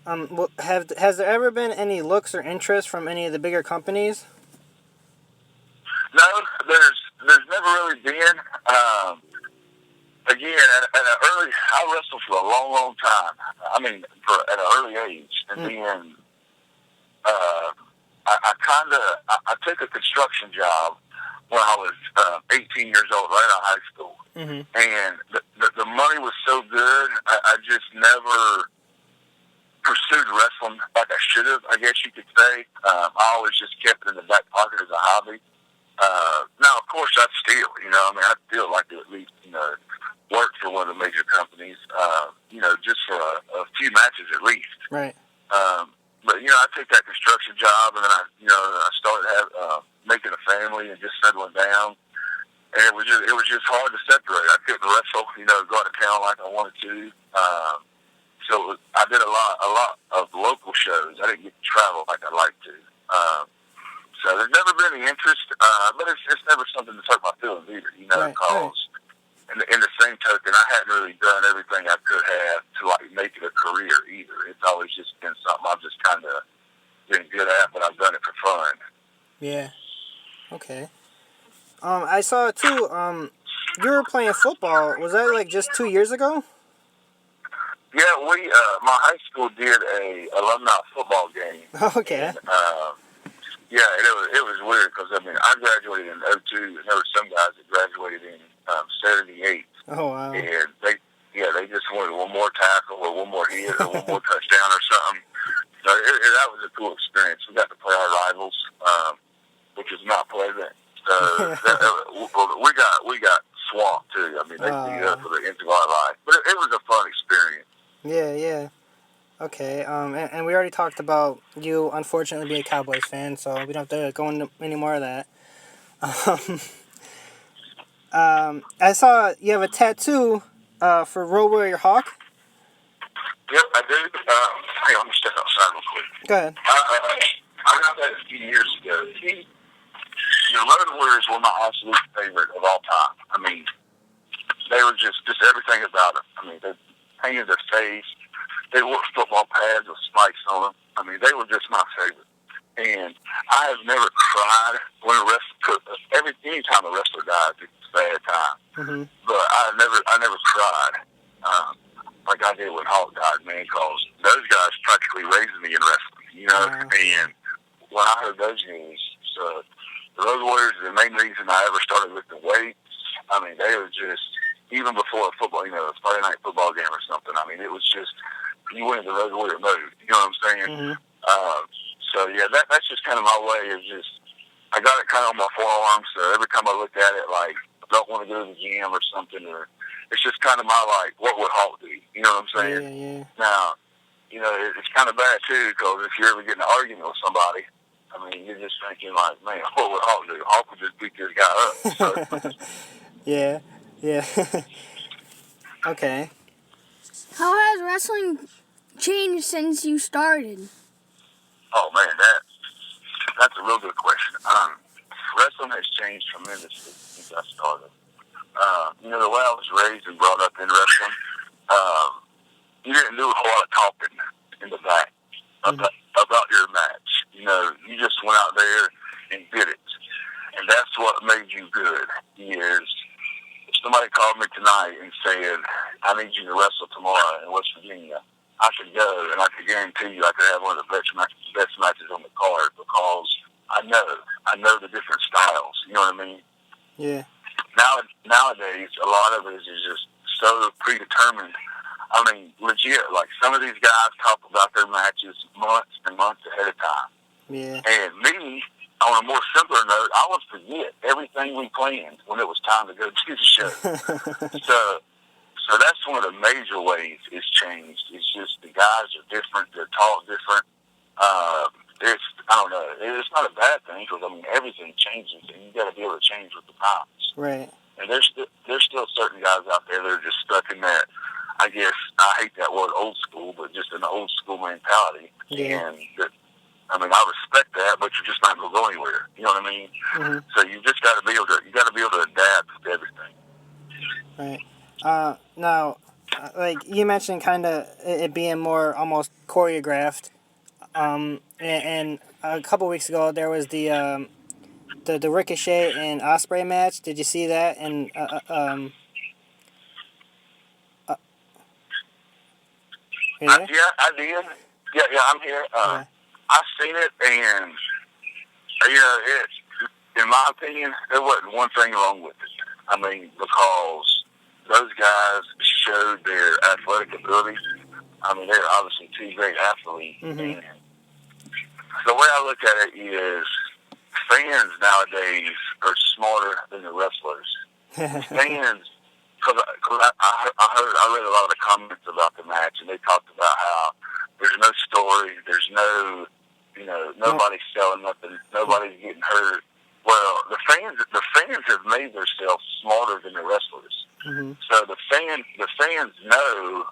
Has there ever been any looks or interest from any of the bigger companies? No, there's never really been. Again, at an early, I wrestled for a long, long time. I mean, at an early age, and then I took a construction job when I was 18 years old, right out of high school, and the money was so good, I just never pursued wrestling like I should have, I guess you could say. I always just kept it in the back pocket as a hobby. Now, of course, I'd still, I'd still like to at least, work for one of the major companies, just for a few matches at least. Right. But, I took that construction job, and then I started making a family and just settling down. And it was just hard to separate. I couldn't wrestle, go out of town like I wanted to. So I did a lot of local shows. I didn't get to travel like I'd like to. So there's never been any interest, but it's never something to hurt my feelings either, because in the same token, I hadn't really done everything I could have to make it a career either. It's always just been something I've just kind of been good at, but I've done it for fun. Yeah. Okay. I saw too. You were playing football. Was that just 2 years ago? Yeah, my high school did a alumni football game. Okay. And, it was weird because I graduated in '02, and there were some guys that graduated in '78. Oh wow. And they just wanted one more tackle or one more hit or one more touchdown or something. So that was a cool experience. We got to play our rivals, which was not pleasant. So we got swamped too. They beat us for the end of our life, but it was a fun experience. Yeah. Okay. And we already talked about you unfortunately being a Cowboys fan, so we don't have to go into any more of that. I saw you have a tattoo for Road Warrior Hawk. Yep, I do. Hang on, let me step outside real quick. Go ahead. I got that a few years ago. Road Warriors were my absolute favorite of all time. They were just everything about them. They painted their face. They wore football pads with spikes on them. They were just my favorite. And I have never cried when a wrestler, anytime a wrestler dies, it's a bad time. Mm-hmm. But I never cried like I did when Hawk died, man, because those guys practically raised me in wrestling, And when I heard those news, so the Road Warriors are the main reason I ever started lifting weights. They were just, even before a football, a Friday night football game or something, it was just, you went into Road Warrior mode, you know what I'm saying? Mm-hmm. So, yeah, that's just kind of my way of just, I got it kind of on my forearm, so every time I look at it, I don't want to go to the gym or something, or it's just kind of my, what would Hulk do? You know what I'm saying? Yeah. Now, it's kind of bad, too, because if you ever get in an argument with somebody, you're just thinking, man, what would Hulk do? Hulk would just beat this guy up. So. Yeah. Okay. How has wrestling changed since you started? Oh, man, that's a real good question. Wrestling has changed tremendously since I started. The way I was raised and brought up in wrestling, you didn't do a whole lot of talking in the back about your match. You just went out there and did it. And that's what made you good, is if somebody called me tonight and said, I need you to wrestle tomorrow in West Virginia, I could go, and I could guarantee you I could have one of the best matches on the card, because I know the different styles. You know what I mean? Yeah. Nowadays, a lot of it is just so predetermined. Legit, some of these guys talk about their matches months and months ahead of time. Yeah. And me, on a more simpler note, I would forget everything we planned when it was time to go do the show. So that's one of the major ways it's changed. It's just the guys are different. They're taught different. I don't know. It's not a bad thing, because everything changes, and you got to be able to change with the times. Right. And there's still certain guys out there that are just stuck in that. I guess I hate that word old school, but just an old school mentality. Yeah. And that, I mean, I respect that, but you're just not going to go anywhere. You know what I mean? Mm-hmm. So you just got to be able to adapt to everything. Right. Now, like you mentioned, kind of it being more almost choreographed. And a couple weeks ago there was the Ricochet and Osprey match. Did you see that? And you there? I did. Yeah, I'm here. Okay. I've seen it, and in my opinion, there wasn't one thing wrong with it. I mean, because those guys showed their athletic ability. I mean, they're obviously two great athletes. Mm-hmm. And the way I look at it is, fans nowadays are smarter than the wrestlers. Fans, because I read a lot of the comments about the match, and they talked about how there's no story, there's no, nobody's selling nothing, nobody's getting hurt. Well, the fans have made themselves smarter than the wrestlers. Mm-hmm. So the fans know,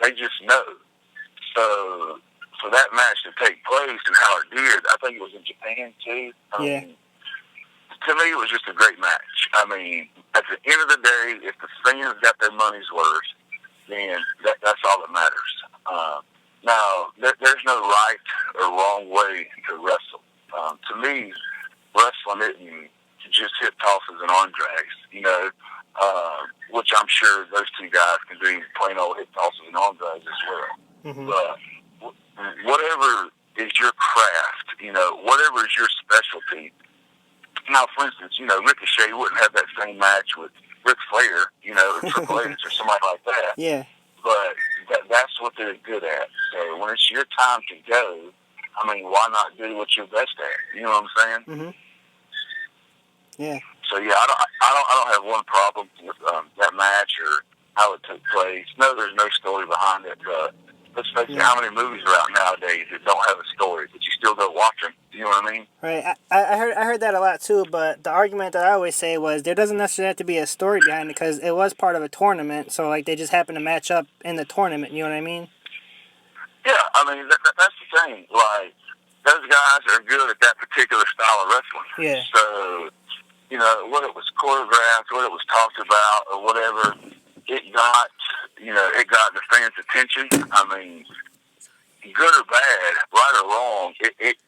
they just know. So for that match to take place and how it did, I think it was in Japan too. I mean, to me, it was just a great match. I mean, at the end of the day, if the fans got their money's worth, then that's all that matters. Now, there's no right or wrong way to wrestle. To me, wrestling isn't just hip tosses and arm drags, which I'm sure those two guys can do plain old hip tosses and arm drags as well. Mm-hmm. But whatever is your craft, whatever is your specialty. Now, for instance, Ricochet wouldn't have that same match with Ric Flair, or Triple H or somebody like that. Yeah. But that's what they're good at. So when it's your time to go, I mean, why not do what you're best at? You know what I'm saying? Mm-hmm. Yeah. So yeah, I don't have one problem with that match or how it took place. No, there's no story behind it. But let's face it, how many movies are out nowadays that don't have a story, but you still go watch them? You know what I mean? Right. I heard that a lot too. But the argument that I always say was there doesn't necessarily have to be a story behind it because it was part of a tournament. So like they just happened to match up in the tournament. You know what I mean? Yeah, I mean that's the thing. Like those guys are good at that particular style of wrestling. Yeah. So whether it was choreographed, whether it was talked about, or whatever, it got the fans' attention. I mean, good or bad, right or wrong, it's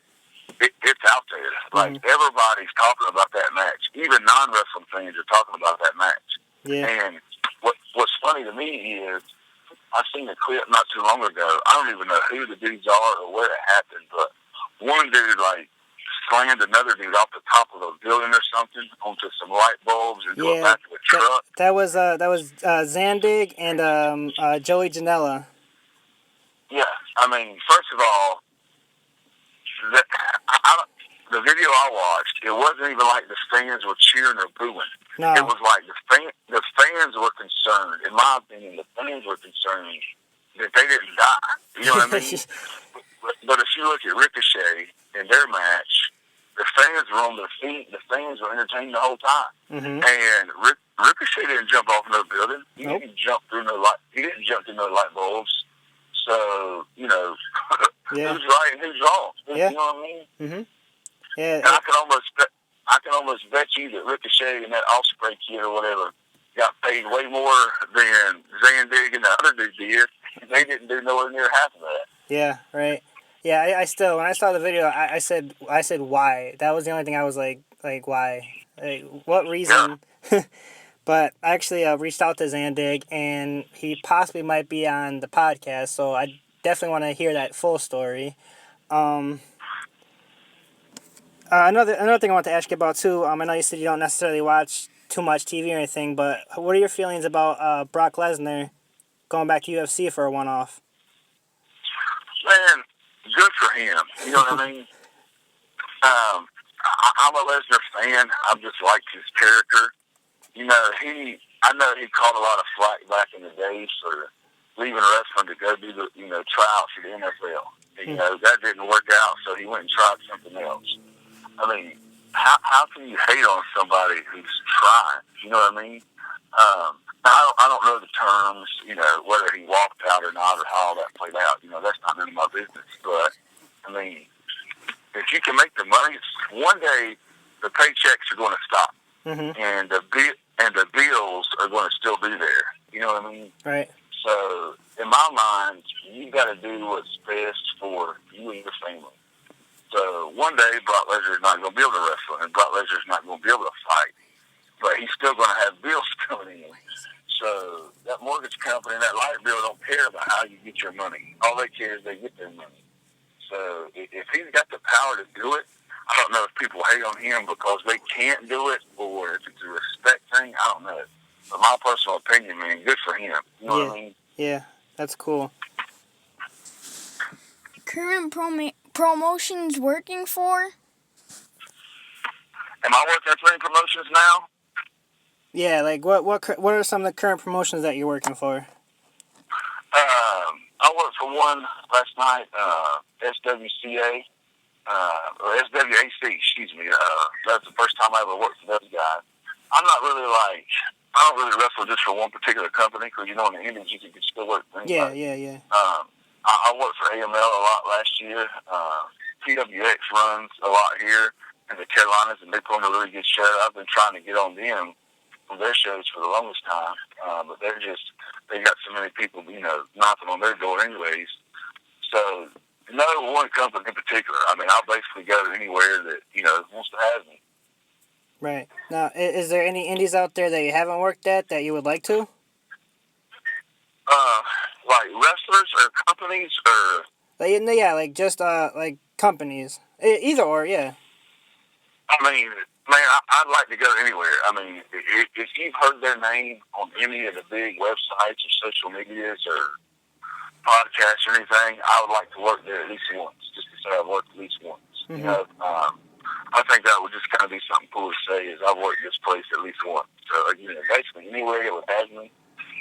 out there. Like everybody's talking about that match. Even non-wrestling fans are talking about that match. Yeah. And what's funny to me is I seen a clip not too long ago. I don't even know who the dudes are or where it happened, but one dude slammed another dude off the top of a building or something onto some light bulbs and to the back of a truck. That was Zandig and Joey Janela. Yeah, I mean, first of all, the video I watched, it wasn't even like the fans were cheering or booing. No. It was like the fans were concerned. In my opinion, the fans were concerned that they didn't die. You know what I mean? But if you look at Ricochet in their match, the fans were on their feet. The fans were entertained the whole time. Mm-hmm. And Ricochet didn't jump off no building. He Nope. didn't jump through no light. He didn't jump through no light bulbs. So who's right and who's wrong? Yeah. You know what I mean? Mm-hmm. Yeah. And I can almost bet you that Ricochet and that Osprey kid or whatever got paid way more than Zandig and the other dude did. They didn't do nowhere near half of that. Yeah. Right. Yeah. I still, when I saw the video, I said why. That was the only thing I was like why? Like, what reason? Yeah. But I actually reached out to Zandig, and he possibly might be on the podcast, so I definitely want to hear that full story. Another thing I want to ask you about, too, I know you said you don't necessarily watch too much TV or anything, but what are your feelings about Brock Lesnar going back to UFC for a one-off? Man, good for him. You know what I mean? I'm a Lesnar fan. I just like his character. I know he caught a lot of flack back in the days for leaving wrestling to go do the, tryouts for the NFL. That didn't work out, so he went and tried something else. I mean, how can you hate on somebody who's trying? You know what I mean? I don't know the terms, whether he walked out or not, or how all that played out. That's not none of my business. But I mean, if you can make the money, one day the paychecks are going to stop, and the bills are going to still be there. You know what I mean? Right. So in my mind, you got to do what's best for you and your family. So one day Brock Lesnar is not going to be able to wrestle, and Brock Lesnar is not going to be able to fight, but he's still going to have bills coming in. So that mortgage company and that light bill don't care about how you get your money. All they care is they get their money. So if he's got the power to do it, I don't know if people hate on him because they can't do it or if it's a respect thing. I don't know. But my personal opinion, man, good for him. You know what I mean? Yeah, that's cool. Current promotions working for? Am I working for any promotions now? Yeah, like what are some of the current promotions that you're working for? I worked for one last night, SWCA, or SWAC, excuse me. That's the first time I ever worked for those guys. I don't really wrestle just for one particular company because, in the Indies you can still work for anybody. Yeah. I worked for AML a lot last year. PWX runs a lot here in the Carolinas, and they put on a really good show. I've been trying to get on them on their shows for the longest time, but they got so many people, knocking on their door anyways. So, no one company in particular. I mean, I'll basically go anywhere that, wants to have me. Right. Now, is there any indies out there that you haven't worked at that you would like to? Like wrestlers or companies or... Like just like companies. Either or, yeah. I mean, man, I'd like to go anywhere. I mean, if you've heard their name on any of the big websites or social medias or podcasts or anything, I would like to work there at least once, just to say I've worked at least once. I think that would just kind of be something cool to say is I've worked this place at least once. So, basically anywhere that would have me.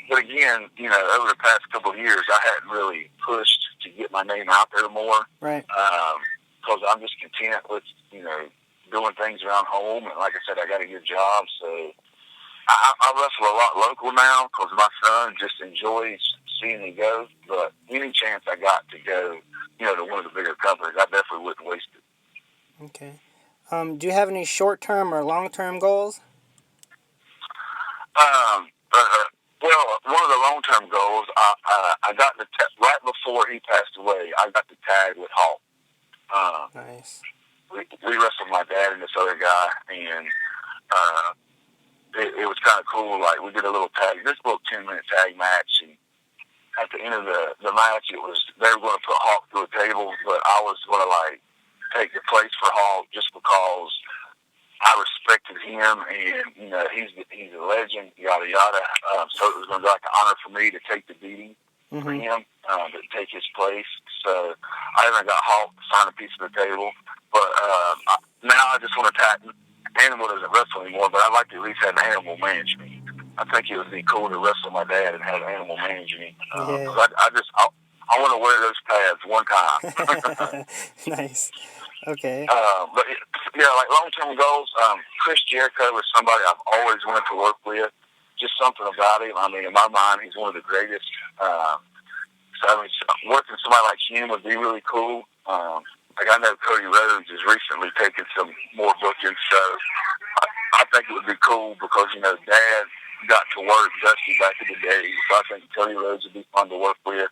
But again, over the past couple of years, I hadn't really pushed to get my name out there more. Right. Because I'm just content with, doing things around home. And like I said, I got a good job. So I wrestle a lot local now because my son just enjoys seeing me go. But any chance I got to go, to one of the bigger companies, I definitely wouldn't waste it. Okay. Do you have any short-term or long-term goals? Well, one of the long-term goals, I got right before he passed away, I got the tag with Hawk. Nice. We wrestled my dad and this other guy, and it was kind of cool. Like, we did a little 10-minute tag match, and at the end of the match, they were going to put Hawk through a table, but I was going to, take the place for Hawk just because I respected him, and, he's a legend, yada, yada. So it was going to be like an honor for me to take the beating for him, to take his place. So I haven't got Hawk to sign a piece of the table. But now I just want to tag. Animal doesn't wrestle anymore, but I'd like to at least have Animal manage me. I think it would be cool to wrestle my dad and have Animal manage me. I want to wear those pads one time. Nice. Okay. But like long-term goals, Chris Jericho is somebody I've always wanted to work with. Just something about him. I mean, in my mind, he's one of the greatest. Working with somebody like him would be really cool. I know Cody Rhodes has recently taken some more bookings, so I think it would be cool because, Dad got to work Dusty back in the day, so I think Cody Rhodes would be fun to work with.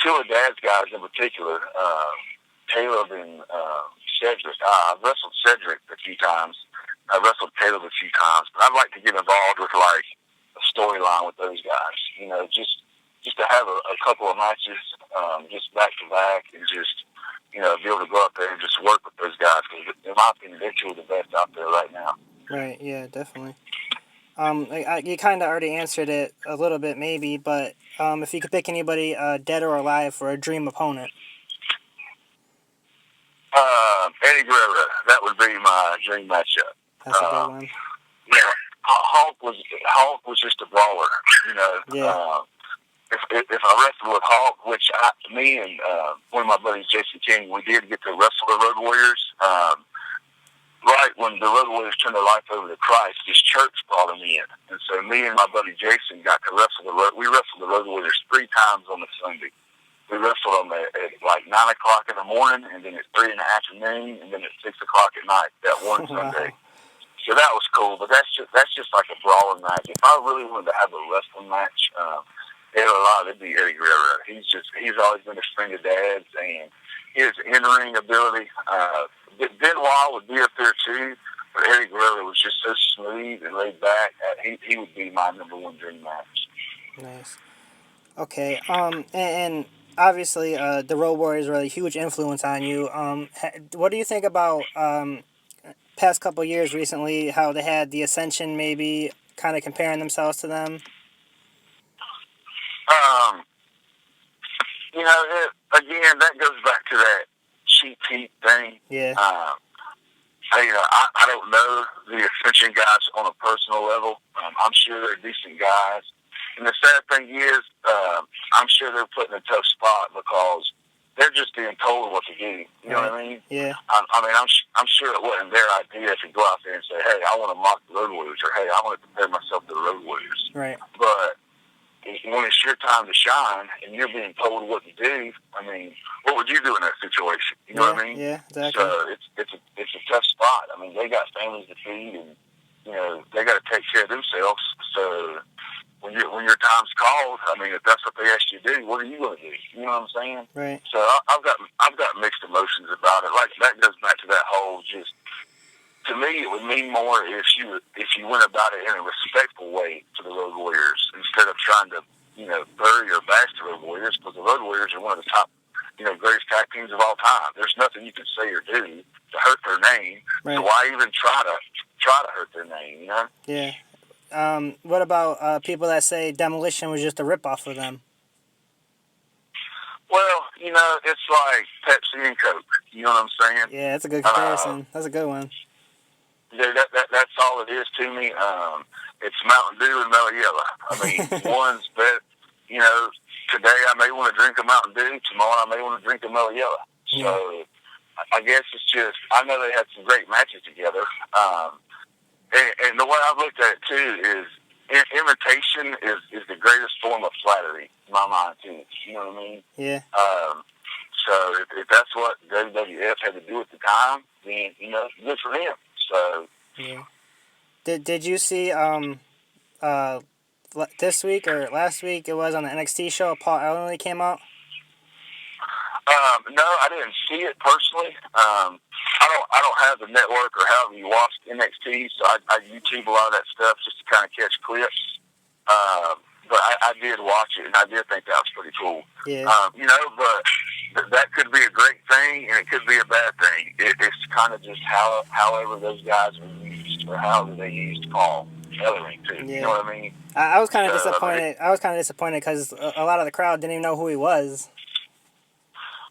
Two of Dad's guys in particular, Caleb and Cedric. I've wrestled Cedric a few times. I've wrestled Caleb a few times, but I'd like to get involved with, a storyline with those guys, just to have a couple of matches, just back-to-back, and just, be able to go up there and just work with those guys. Because in my opinion, they're two of the best out there right now. Right, yeah, definitely. You kind of already answered it a little bit, maybe, but if you could pick anybody dead or alive for a dream opponent. Eddie Guerrero, that would be my dream matchup. That's a good one. Yeah, Hulk was just a brawler, Yeah. If I wrestled with Hulk, which me and one of my buddies, Jason King, we did get to wrestle the Road Warriors. right when the Road Warriors turned their life over to Christ, this church brought them in. And so me and my buddy Jason got to wrestle we wrestled the Road Warriors 3 times on the Sunday. We wrestled them at like 9 o'clock in the morning, and then at 3 in the afternoon, and then at 6 o'clock at night that one Sunday. So that was cool, but that's just like a brawling match. If I really wanted to have a wrestling match, it'd be Eddie Guerrero. He's always been a string of dads, and his in-ring ability. Benoit would be up there too, but Eddie Guerrero was just so smooth and laid back. He would be my number one dream match. Nice. Okay. And obviously, the Road Warriors were a huge influence on you. What do you think about past couple years recently? How they had the Ascension, maybe kind of comparing themselves to them. Again, that goes back to that cheap heat thing. Yeah. I don't know the Ascension guys on a personal level. I'm sure they're decent guys. And the sad thing is, I'm sure they're put in a tough spot because they're just being told what to do. You know what I mean? Yeah. I'm sure it wasn't their idea to go out there and say, hey, I want to mock the Road Warriors, or hey, I want to compare myself to the Road Warriors. Right. But when it's your time to shine and you're being told what to do, what would you do in that situation? You know what I mean? Yeah, exactly. So it's a tough spot. They got families to feed, and they got to take care of themselves. So when your time's called, if that's what they ask you to do, what are you going to do? You know what I'm saying? Right. So I've got mixed emotions about it. Like that goes back to that whole just. To me, it would mean more if you went about it in a respectful way to the Road Warriors instead of trying to bury or bash the Road Warriors, because the Road Warriors are one of the top greatest tag teams of all time. There's nothing you can say or do to hurt their name. Right. So why even try to hurt their name? Yeah. What about people that say Demolition was just a ripoff of them? Well, it's like Pepsi and Coke. You know what I'm saying? Yeah, that's a good comparison. That's a good one. That's all it is to me. It's Mountain Dew and Mellow Yellow. One's better. Today I may want to drink a Mountain Dew. Tomorrow I may want to drink a Mellow Yellow. Yeah. So I guess it's just, I know they had some great matches together. And the way I've looked at it too is imitation is the greatest form of flattery in my mind too. You know what I mean? Yeah. So if that's what WWF had to do at the time, then good for them. So yeah. Did you see this week or last week it was on the NXT show, Paul Ellering came out? No, I didn't see it personally. I don't have the network or however you watch NXT, so I YouTube a lot of that stuff just to kind of catch clips. But I did watch it, and I did think that was pretty cool. Yeah. But that could be a great thing, and it could be a bad thing. It's kind of just however those guys are used, or however they used Paul Ellering too. Yeah. You know what I mean? I was kind of disappointed. I was kind of disappointed because a lot of the crowd didn't even know who he was.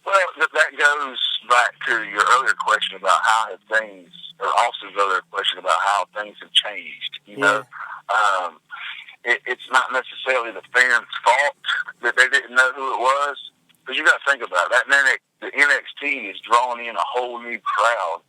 Well, that goes back to your earlier question about how have things, or Austin's earlier question about how things have changed. You know, it's not necessarily the fans' fault that they didn't know who it was, because you got to think about it. The NXT is drawing in a whole new crowd.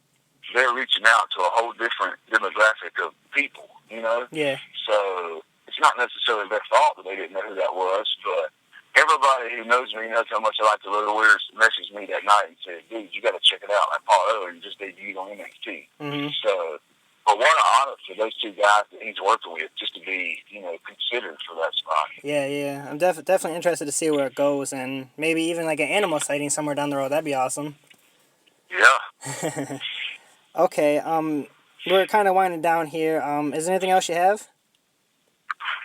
They're reaching out to a whole different demographic of people. You know, so it's not necessarily their fault that they didn't know who that was, but everybody who knows me knows how much I like the Road Warriors messaged me that night and said, dude, you got to check it out. Like Paul Ellering just debuted on NXT. Mm-hmm. So, but what an honor for those two guys that he's working with just to be, considered for that spot. Yeah. I'm definitely interested to see where it goes, and maybe even like an animal sighting somewhere down the road. That'd be awesome. Yeah. Okay, we're kind of winding down here. Is there anything else you have?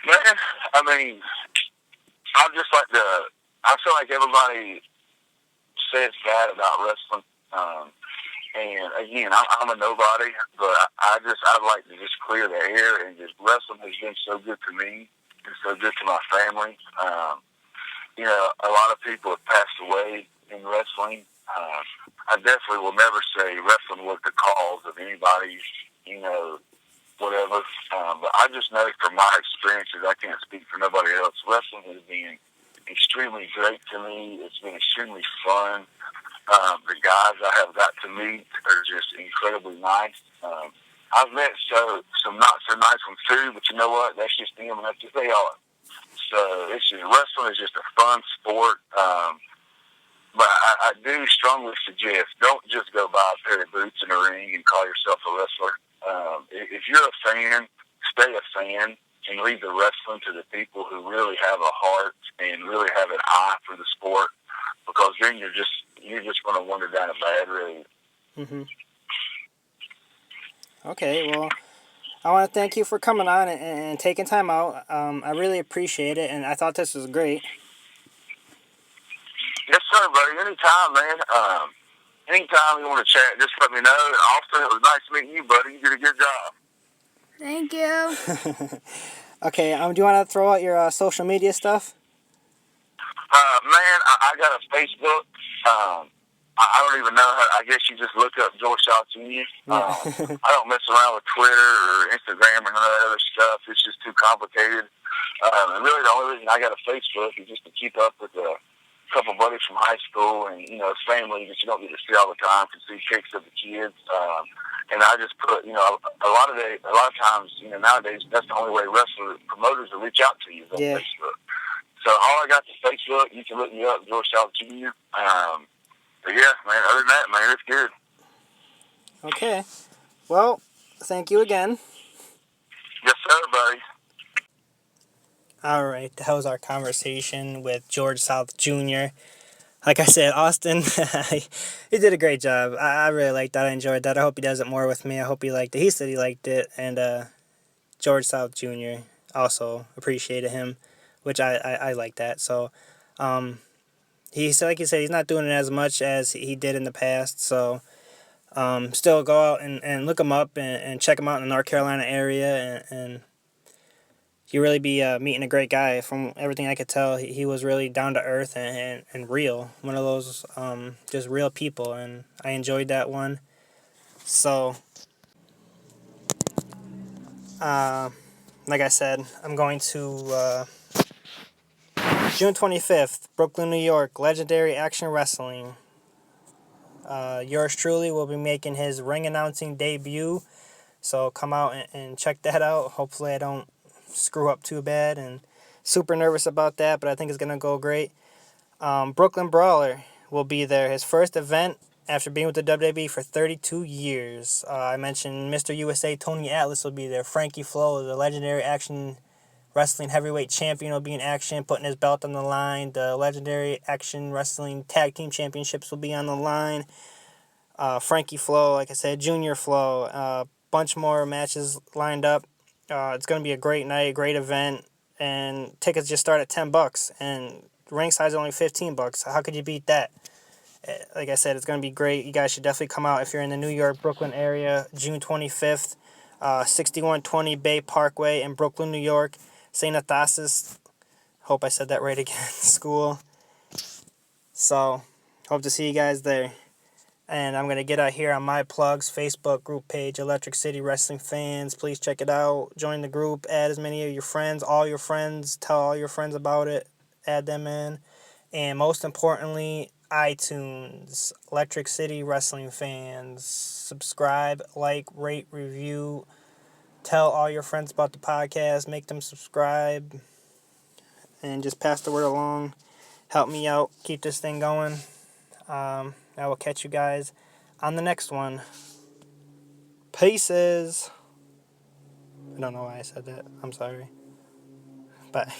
Man, I feel like everybody says bad about wrestling. And again, I'm a nobody, but I'd like to just clear the air, and just wrestling has been so good to me and so good to my family. A lot of people have passed away in wrestling. I definitely will never say wrestling was the cause of anybody's, whatever. But I just know from my experiences, I can't speak for nobody else. Wrestling has been extremely great to me. It's been extremely fun. The guys I have got to meet are just incredibly nice. I've met some not so nice ones too, but you know what? That's just them, and that's just they are. So wrestling is just a fun sport. But I do strongly suggest don't just go buy a pair of boots in a ring and call yourself a wrestler. If you're a fan, stay a fan and leave the wrestling to the people who really have a heart and really have an eye for the sport, because then you're just going to wander down a bad road. Mm-hmm. Okay, well, I want to thank you for coming on and taking time out. I really appreciate it, and I thought this was great. Yes, sir, buddy. Anytime, man. Anytime you want to chat, just let me know. And Austin, it was nice meeting you, buddy. You did a good job. Thank you. Okay, do you want to throw out your social media stuff? Man, I got a Facebook. I don't even know how. I guess you just look up George Shaw Jr. I don't mess around with Twitter or Instagram or none of that other stuff. It's just too complicated. And really, the only reason I got a Facebook is just to keep up with a couple buddies from high school and, family that you don't get to see all the time, can see pics of the kids. And I just put, a lot of times, nowadays, that's the only way promoters will reach out to you is on Facebook. So all I got is Facebook. You can look me up, George Shaw Jr. But yeah, man, other than that, man, it's good. Okay. Well, thank you again. Yes, sir, buddy. All right, that was our conversation with George South Jr. Like I said, Austin, he did a great job. I really liked that. I enjoyed that. I hope he does it more with me. I hope he liked it. He said he liked it. And George South Jr. also appreciated him, which I like that. So he said, like you said, he's not doing it as much as he did in the past. So still go out and look him up and check him out in the North Carolina area. And you really be meeting a great guy. From everything I could tell, he was really down to earth and real. One of those just real people, and I enjoyed that one. So, like I said, I'm going to June 25th, Brooklyn, New York, Legendary Action Wrestling. Yours truly will be making his ring announcing debut. So come out and check that out. Hopefully I don't screw up too bad, and super nervous about that, but I think it's going to go great. Brooklyn Brawler will be there. His first event after being with the WWE for 32 years. I mentioned Mr. USA Tony Atlas will be there. Frankie Flo, the Legendary Action Wrestling Heavyweight Champion, will be in action, putting his belt on the line. The Legendary Action Wrestling Tag Team Championships will be on the line. Frankie Flo, like I said, Junior Flo, bunch more matches lined up. It's going to be a great night, great event, and tickets just start at $10, and ringside is only $15. How could you beat that? Like I said, it's going to be great. You guys should definitely come out if you're in the New York, Brooklyn area, June 25th, 6120 Bay Parkway in Brooklyn, New York, St. Athasis. Hope I said that right again. School. So, hope to see you guys there. And I'm going to get out here on my plugs, Facebook group page, Electric City Wrestling Fans. Please check it out. Join the group. Add as many of your friends, all your friends. Tell all your friends about it. Add them in. And most importantly, iTunes, Electric City Wrestling Fans. Subscribe, like, rate, review. Tell all your friends about the podcast. Make them subscribe. And just pass the word along. Help me out. Keep this thing going. I will catch you guys on the next one. Peaces. I don't know why I said that. I'm sorry. Bye.